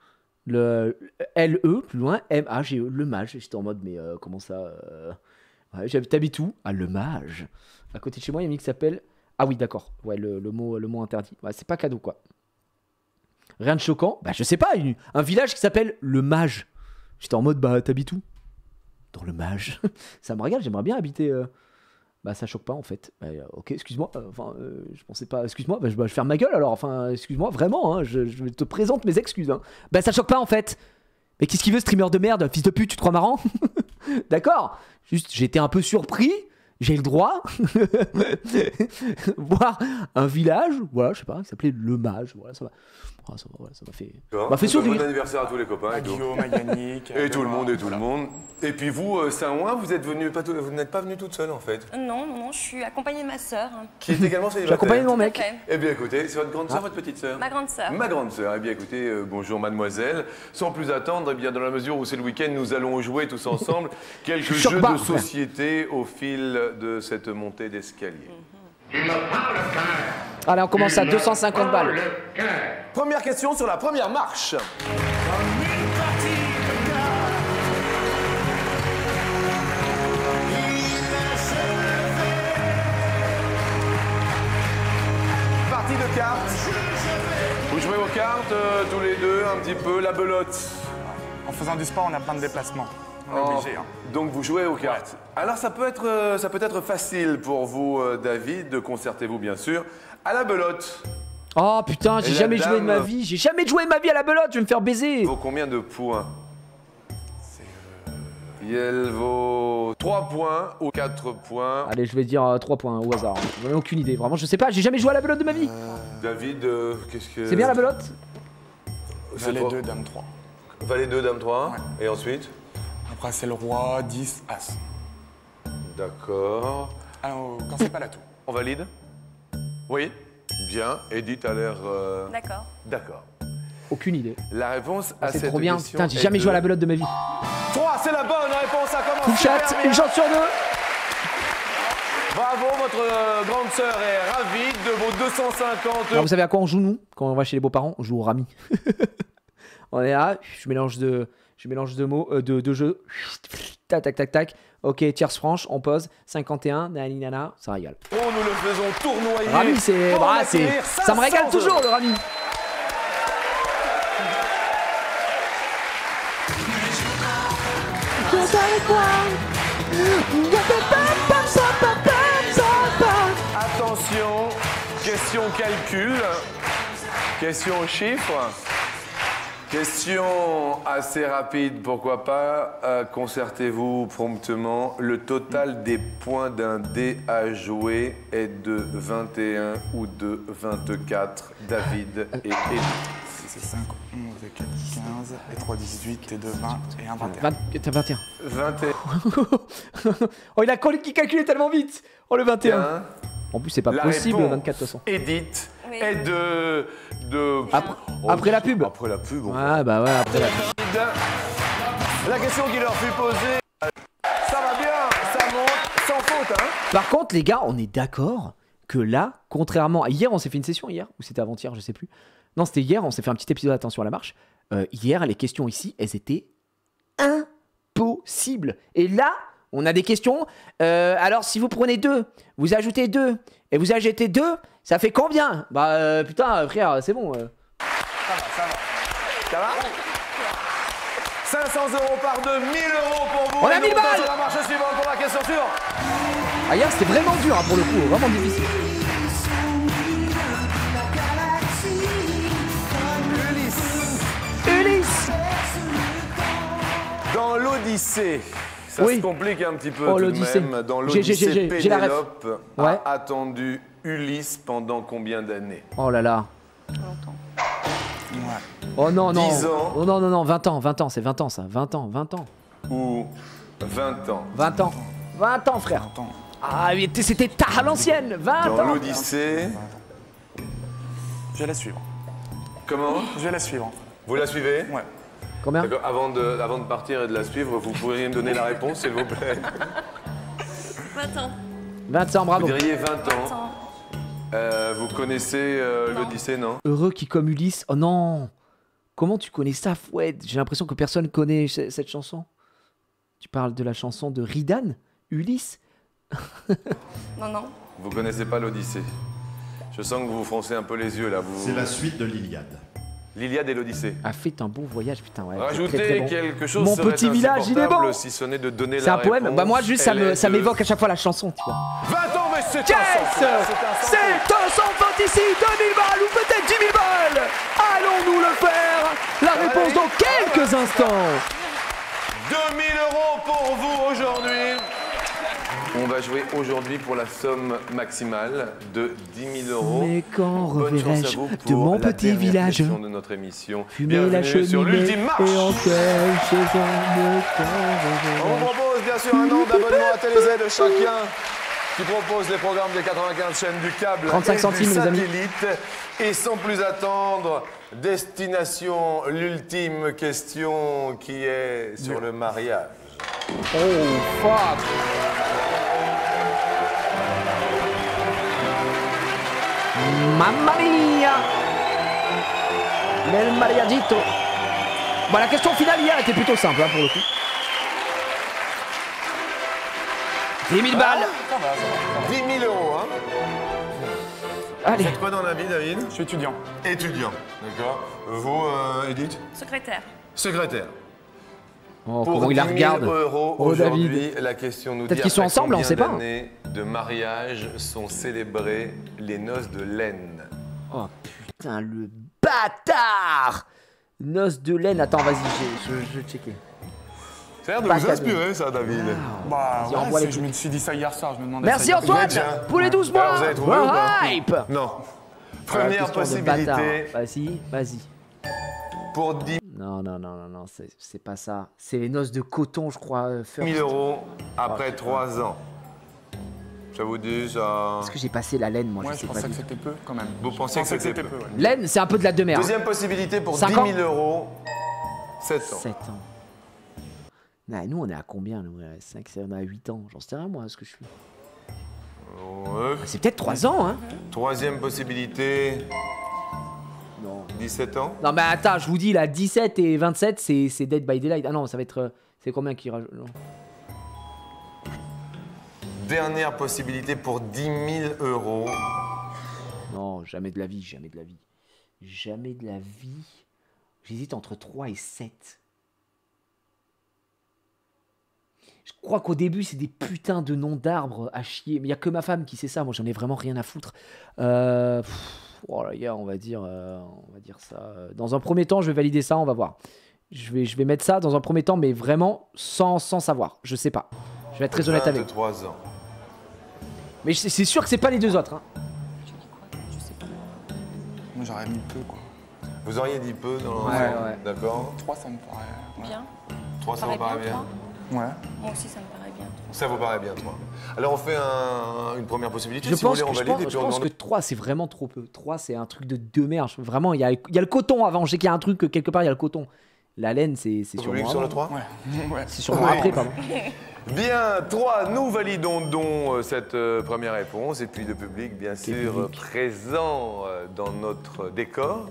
Le L-E, plus loin, M-A-G-E, le mage. J'étais en mode, mais comment ça ouais, t'habites où? À Le Mage. À côté de chez moi, il y a une qui s'appelle... Ah oui, d'accord. Ouais, le mot interdit. Ouais, c'est pas cadeau, quoi. Rien de choquant. Bah, je sais pas, un village qui s'appelle Le Mage. J'étais en mode, bah, t'habites où? Dans Le Mage. Ça me regarde, j'aimerais bien habiter... Bah, ça choque pas, en fait. Bah, ok, excuse-moi. Je pensais pas... Excuse-moi, bah, je vais fermer ma gueule, alors. Enfin, excuse-moi, vraiment, hein, je te présente mes excuses. Hein. Bah, ça choque pas, en fait. Mais qu'est-ce qu'il veut, streamer de merde? Fils de pute, tu te crois marrant? D'accord. Juste, j'étais un peu surpris. J'ai le droit voir un village, voilà, je sais pas, qui s'appelait Le Mage, voilà, ça m'a fait sourire. Bon anniversaire à tous les copains. À Guillaume, à Yannick. Et tout le monde, et tout le monde. Et puis vous, Saint-Ouen, vous n'êtes pas venu toute seule en fait. Non, je suis accompagnée de ma sœur. Qui est également célibataire. Je suis accompagné de mon mec. Eh bien écoutez, c'est votre grande sœur, votre petite sœur? Ma grande sœur. Ma grande sœur. Eh bien écoutez, bonjour mademoiselle. Sans plus attendre, eh bien dans la mesure où c'est le week-end, nous allons jouer tous ensemble quelques jeux de société au fil de cette montée d'escalier. Allez, on commence à 250 balles. Première question sur la première marche. Partie de cartes. Vous jouez aux cartes tous les deux un petit peu, la belote. En faisant du sport, on a plein de déplacements. On est obligé. Hein. Donc vous jouez aux cartes. Ouais. Alors ça peut être facile pour vous, David, de concertez-vous bien sûr, à la belote. Oh putain, j'ai jamais joué de ma vie. J'ai jamais joué de ma vie à la belote, je vais me faire baiser. Elle vaut combien de points? Elle vaut 3 points ou 4 points. Allez, je vais dire 3 points au hasard. J'en ai aucune idée, vraiment, je sais pas, j'ai jamais joué à la belote de ma vie. David, qu'est-ce que... C'est bien la belote? Valet 2, dame 3. Valet 2, dame 3, ouais. Et ensuite? Après, c'est le roi, 10, as. D'accord. Alors, quand c'est pas l'atout. On valide? Oui. Bien. Edith a l'air... D'accord. D'accord. Aucune idée. La réponse à cette question... C'est trop bien. Putain, j'ai jamais joué à la belote de ma vie. 3, c'est la bonne réponse. Ça commence. Tout chat, une chance sur 2. Bravo, votre grande sœur est ravie de vos 250 €. Alors, vous savez à quoi on joue, nous? Quand on va chez les beaux-parents, on joue au rami. On est là, je mélange de mots, de jeux. Tac, tac, tac, tac. Ok, tierce franche, on pose. 51, nani, nana, ça régale. Oh, nous le faisons tournoyer. Rami, ça me régale toujours, le rami. Attention, question calcul, question chiffres. Question assez rapide, pourquoi pas. Concertez-vous promptement. Le total des points d'un dé à jouer est de 21 ou de 24. David et Edith. C'est 5, 11 et 4, 15, et 3, 18, et 2, 20, et 1, 21. T'as 21. 21. Oh, il a calculé tellement vite. Oh, le 21. En plus, c'est pas possible, le 24 de toute façon. Edith est de... Après la pub. Après la pub. Ah bah ouais, après la pub. La question qui leur fut posée, ça va bien, ça monte, sans faute, hein. Par contre, les gars, on est d'accord que là, contrairement à hier, on s'est fait une session hier, ou c'était avant-hier, je sais plus. Non, c'était hier, on s'est fait un petit épisode Attention à la marche. Hier, les questions ici, elles étaient impossibles. Et là, on a des questions. Alors, si vous prenez 2, vous ajoutez 2, et vous ajoutez 2, ça fait combien? Bah, putain, frère, c'est bon. Ça va 500 € par 2, 1000 € pour vous. On a 1000 balles. Sur la marche suivante pour la question suivante. Ah, hier, c'était vraiment dur, hein, pour le coup, vraiment difficile. Ulysse. Dans l'Odyssée, ça se complique un petit peu tout de même. Dans l'Odyssée, Pénélope a attendu Ulysse pendant combien d'années? Oh là là. Longtemps. Ouais. Oh non, non. 10 ans. Oh non, non, non, 20 ans, c'est 20 ans ça. 20 ans. Ou 20 ans. 20 ans. 20 ans, frère. 20 ans. Ah, c'était tard à l'ancienne. 20 ans. Dans l'Odyssée. Je vais la suivre. Comment? Je vais la suivre. Vous la suivez? Ouais. Combien? Avant de partir et de la suivre, vous pourriez me donner la réponse, s'il vous plaît? 20 ans. 20 ans, bravo. Vous diriez 20 ans. Vous connaissez l'Odyssée, non? Heureux qui comme Ulysse. Oh non. Comment tu connais ça, Foued? J'ai l'impression que personne connaît cette chanson. Tu parles de la chanson de Ridan, Ulysse? Non, non. Vous connaissez pas l'Odyssée. Je sens que vous vous froncez un peu les yeux là. C'est la suite de l'Iliade. L'Iliade et l'Odyssée. A fait un bon voyage, putain. Ouais, Rajoutez très, très bon. quelque chose. Mon petit village, il est bon. Si ce n'est de donner C'est la un poème. réponse. Bah moi juste ça m'évoque à chaque fois la chanson, tu vois. 20 ans, mais c'est Yes, c'est 200 ici, 2000 balles ou peut-être 10 000 balles. Allons-nous le faire? La réponse dans quelques instants. 2000 € pour vous aujourd'hui. On va jouer aujourd'hui pour la somme maximale de 10 000 €. Mais quand Bonne chance à reverrai-je vous de pour mon la petit dernière village question de notre émission. fumer la Bienvenue sur cheminée l'ultime marche. et en quelle saison de On temps vous propose bien sûr un an d'abonnement à TéléZ de chacun qui propose les programmes des 95 chaînes du câble 35 et centimes, du les amis. satellite. Et sans plus attendre, destination, l'ultime question qui est sur le mariage. Oh fuck. Mamma mia! Nel mariagito. Bon, la question finale hier était plutôt simple hein, pour le coup. 10 000 balles. 10 000 €, hein. Allez. Vous faites quoi dans la vie, David? Je suis étudiant. Étudiant, d'accord. Vous, Edith? Secrétaire. Secrétaire. Oh, Pour comment il la 10 000 regarde. € Oh, aujourd'hui, David. la question nous dit Peut-être qu'ils sont après ensemble, on combien sait pas. d'années de mariage sont célébrées les noces de laine. Oh putain, le bâtard! Noce de laine. Attends, vas-y, je vais checker. Ça a l'air de Pas vous cadeau. inspirer, ça, David. Bah, Vas-y, envoie ouais, les je me suis dit ça hier soir, je me demandais Merci ça. Antoine Tiens. pour les 12 mois. Alors, vous avez trouvé ou pas? Hype. Non. Voilà, Première question de bâtard. possibilité Vas-y, vas-y. pour 10 Non, c'est pas ça. C'est les noces de coton, je crois. 000 € après 3 ans. Ça vous dit, ça... Est-ce que j'ai passé la laine, moi? Ouais, je je sais pas pensais du que tout. c'était peu quand même. Vous pensiez que c'était peu. ouais. Laine, c'est un peu de la demeure. Deuxième possibilité pour 10 5 000 ans. €, 7 ans. 7 ans. Nah, nous, on est à combien? Nous, 5, on a 8 ans. J'en sais rien, moi, ce que je suis. Ouais. C'est peut-être 3 ans, hein? Troisième possibilité, Non. 17 ans. Non, mais attends, je vous dis, là, 17 et 27, c'est Dead by Daylight. Ah non, ça va être. C'est combien qui rajoute? Non. Dernière possibilité pour 10 000 €. Non, jamais de la vie, jamais de la vie. Jamais de la vie. J'hésite entre 3 et 7. Je crois qu'au début, c'est des putains de noms d'arbres à chier. Mais il n'y a que ma femme qui sait ça. Moi, j'en ai vraiment rien à foutre. Oh là, gars, on va dire ça. Dans un premier temps, je vais valider ça, on va voir. Je vais mettre ça dans un premier temps, mais vraiment sans savoir. Je sais pas. Je vais être très honnête avec vous. 23 ans. Mais c'est sûr que c'est pas les deux autres. Hein. Moi j'aurais mis peu quoi. Vous auriez dit peu dans Ouais, l'ensemble, ouais. d'accord? 3 ça me paraît. Ouais. Bien. 3, ça vous paraît bien? Ouais. Moi aussi, ça me paraît bien. Ça vous paraît bien, 3. Alors on fait une première possibilité, Je si vous pense, voulez, on que, je valide pense, et puis je on pense demande... que 3 c'est vraiment trop peu. 3 c'est un truc de merde. Vraiment, il y a le coton avant. Je sais qu'il y a un truc que quelque part il y a le coton. La laine, c'est Vous sûrement voulez que sur le avant. 3? Ouais. C'est sûrement Oui. après, pardon. Bien, 3, nous validons donc cette première réponse. Et puis le public, bien sûr, présent dans notre décor,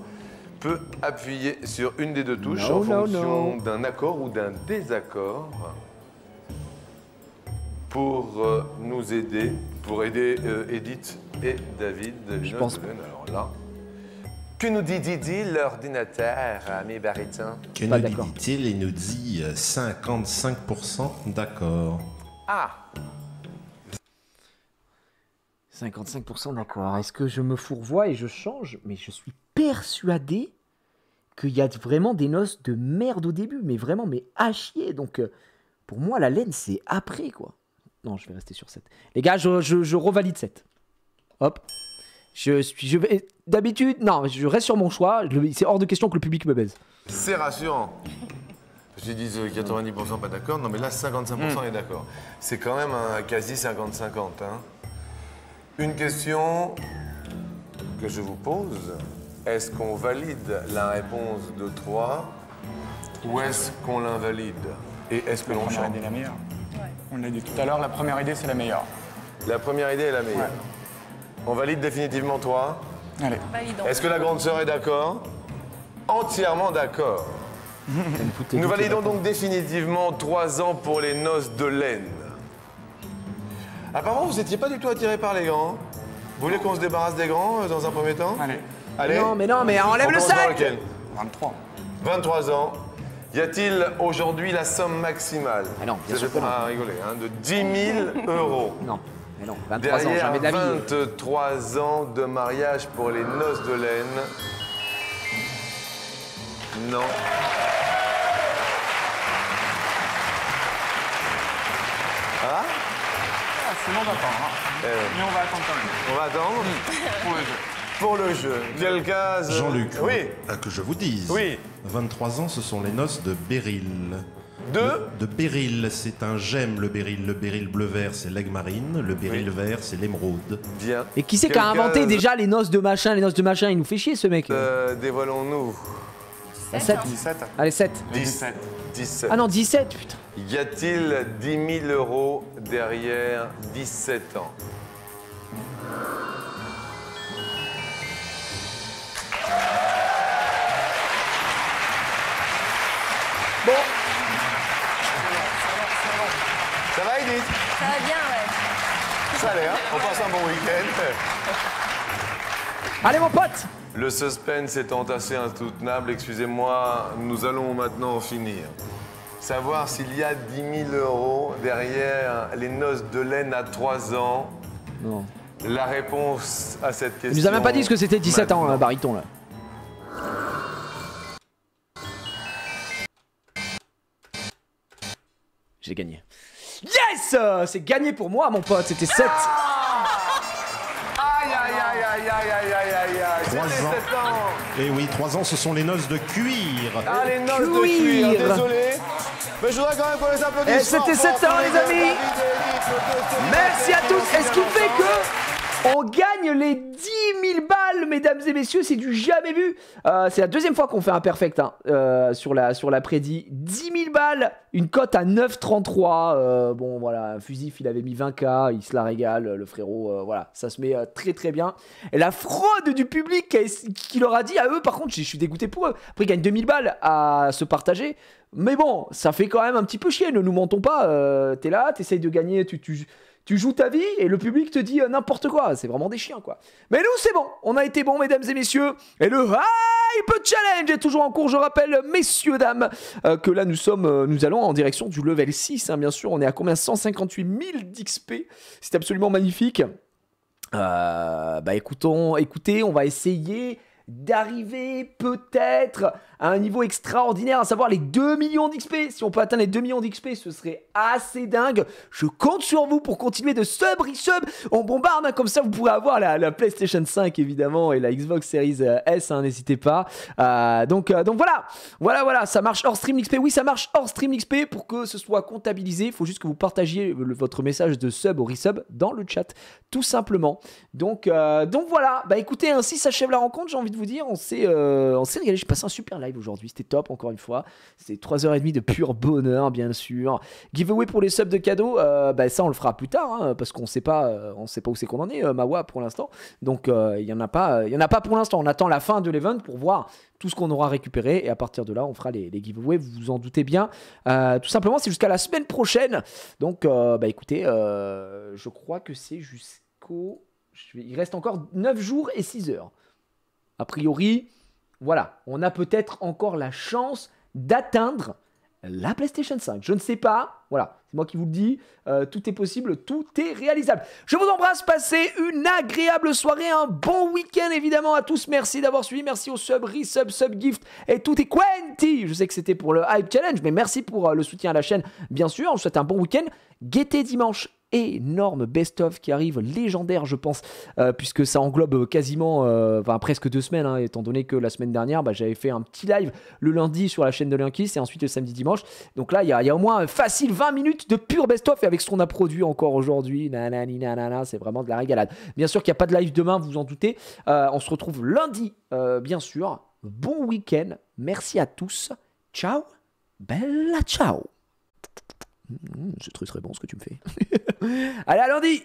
peut appuyer sur une des deux touches en fonction d'un accord ou d'un désaccord pour nous aider, pour aider Edith et David. Je pense pas. Alors là, que nous dit l'ordinateur, ami baryton? Que Pas nous d'accord. dit-il? Il nous dit 55% d'accord. Ah, 55% d'accord. Est-ce que je me fourvoie et je change? Mais je suis persuadé qu'il y a vraiment des noces de merde au début. Mais vraiment, mais à chier. Donc, pour moi, la laine, c'est après, quoi. Non, je vais rester sur 7. Les gars, je revalide 7. Hop. D'habitude, non, je reste sur mon choix. C'est hors de question que le public me baise. c'est rassurant. Je dis 90% pas d'accord, non mais là 55% est d'accord. C'est quand même un quasi 50-50. Hein. Une question que je vous pose, est-ce qu'on valide la réponse de 3 ou est-ce qu'on l'invalide? Et est-ce que La l'on première change? idée est la meilleure. On l'a dit tout à l'heure, la première idée c'est la meilleure. La première idée est la meilleure. Ouais. On valide définitivement 3. Allez. Validons. Est-ce que la grande sœur est d'accord? entièrement d'accord. Nous validons donc définitivement 3 ans pour les noces de laine. Apparemment, vous n'étiez pas du tout attiré par les grands. Vous voulez qu'on se débarrasse des grands dans un premier temps? Allez. Non, mais enlève le sac. 23. 23 ans. Y a-t-il aujourd'hui la somme maximale? Ah non, bien sûr que non. Pas à rigoler, hein, de 10 000 euros. Non, mais non, 23 ans, Derrière jamais de la vie. 23 ans de mariage pour les noces de laine. Non. Ah, sinon, on va attendre. Mais on va attendre quand même. On va attendre Pour le jeu. pour le jeu. Quelqu'un... Jean-Luc, Oui. que je vous dise. Oui. 23 ans, ce sont les noces de béryl. De béryl, c'est un gemme, le béryl. Le béryl bleu-vert, c'est l'aigle marine. Le béryl vert, c'est l'émeraude. Bien. Et qui c'est qui a inventé déjà les noces de machin? Les noces de machin, il nous fait chier ce mec. Dévoilons-nous. 7. 17. Allez, 7. 17. Ah non, 17, putain. Y a-t-il 10 000 euros derrière 17 ans? Bon. Ça va, Edith? Ça va bien, ouais. Ça allait, hein? On passe un bon week-end. Allez, mon pote. Le suspense étant assez insoutenable, excusez-moi, nous allons maintenant en finir. Savoir s'il y a 10 000 euros derrière les noces de laine à 3 ans. Non. La réponse à cette question... Il nous a même pas dit ce que c'était 17 ans, hein, Bariton, là. J'ai gagné. Yes! C'est gagné pour moi, mon pote, c'était 7. Aïe, aïe, aïe, aïe, aïe, aïe, aïe, aïe, aïe. 3 C'était ans. 7 ans. Et oui, 3 ans, ce sont les noces de cuir. Ah, les noces de cuir, désolé. Mais je voudrais quand même qu'on les applaudisse. Et c'était 7 ans, les amis. Merci à tous. Et ce qui fait que on gagne les 10 000 balles, mesdames et messieurs, c'est du jamais vu. C'est la deuxième fois qu'on fait un perfect hein, sur la prédit. 10 000 balles, une cote à 9,33. Bon, voilà, Fusif, il avait mis 20K, il se la régale, le frérot. Voilà, ça se met très très bien. Et la fraude du public qui leur a dit à eux, par contre, je suis dégoûté pour eux. Après, ils gagnent 2000 balles à se partager. Mais bon, ça fait quand même un petit peu chier, ne nous mentons pas. T'es là, t'essayes de gagner, tu joues ta vie et le public te dit n'importe quoi. C'est vraiment des chiens, quoi. Mais nous, c'est bon. On a été bons, mesdames et messieurs. Et le Hype Challenge est toujours en cours. Je rappelle, messieurs, dames, que là, nous allons en direction du level 6. Hein, bien sûr, on est à combien? 158 000 d'XP. C'est absolument magnifique. Écoutez, on va essayer d'arriver peut-être à un niveau extraordinaire, à savoir les 2 millions d'XP. Si on peut atteindre les 2 millions d'XP, ce serait assez dingue. Je compte sur vous pour continuer de resub. On bombarde, hein, comme ça vous pourrez avoir la PlayStation 5 évidemment et la Xbox Series S, hein, n'hésitez pas. Donc voilà, ça marche hors stream XP. Oui, ça marche hors stream XP. Pour que ce soit comptabilisé, il faut juste que vous partagiez votre message de sub ou resub dans le chat, tout simplement. Donc voilà, bah écoutez, ainsi s'achève la rencontre, j'ai envie de vous dire. On s'est régalé, j'ai passé un super live aujourd'hui, c'était top encore une fois. C'était 3h30 de pur bonheur, bien sûr. Giveaway pour les subs de cadeaux, ça on le fera plus tard, hein, parce qu'on sait pas où c'est qu'on en est, Mawa, pour l'instant. Donc il y en a pas pour l'instant. On attend la fin de l'event pour voir tout ce qu'on aura récupéré et à partir de là on fera les giveaways, vous vous en doutez bien. Tout simplement, c'est jusqu'à la semaine prochaine. Donc écoutez, je crois que c'est il reste encore 9 jours et 6 heures. A priori, voilà, on a peut-être encore la chance d'atteindre la PlayStation 5. Je ne sais pas, voilà, c'est moi qui vous le dis, tout est possible, tout est réalisable. Je vous embrasse, passez une agréable soirée, un bon week-end évidemment à tous. Merci d'avoir suivi, merci aux sub, resub, sub gift et tout est quanti. Je sais que c'était pour le Hype Challenge, mais merci pour le soutien à la chaîne, bien sûr. Je vous souhaite un bon week-end. Guettez dimanche. Énorme best-of qui arrive, légendaire je pense, puisque ça englobe quasiment, presque 2 semaines, hein, étant donné que la semaine dernière j'avais fait un petit live le lundi sur la chaîne de Linkis et ensuite le samedi dimanche. Donc là il y a au moins facile 20 minutes de pur best-of et avec ce qu'on a produit encore aujourd'hui, c'est vraiment de la régalade. Bien sûr qu'il n'y a pas de live demain, vous vous en doutez. On se retrouve lundi, bien sûr. Bon week-end, merci à tous, ciao, bella ciao. C'est très très bon ce que tu me fais. Allez, à lundi.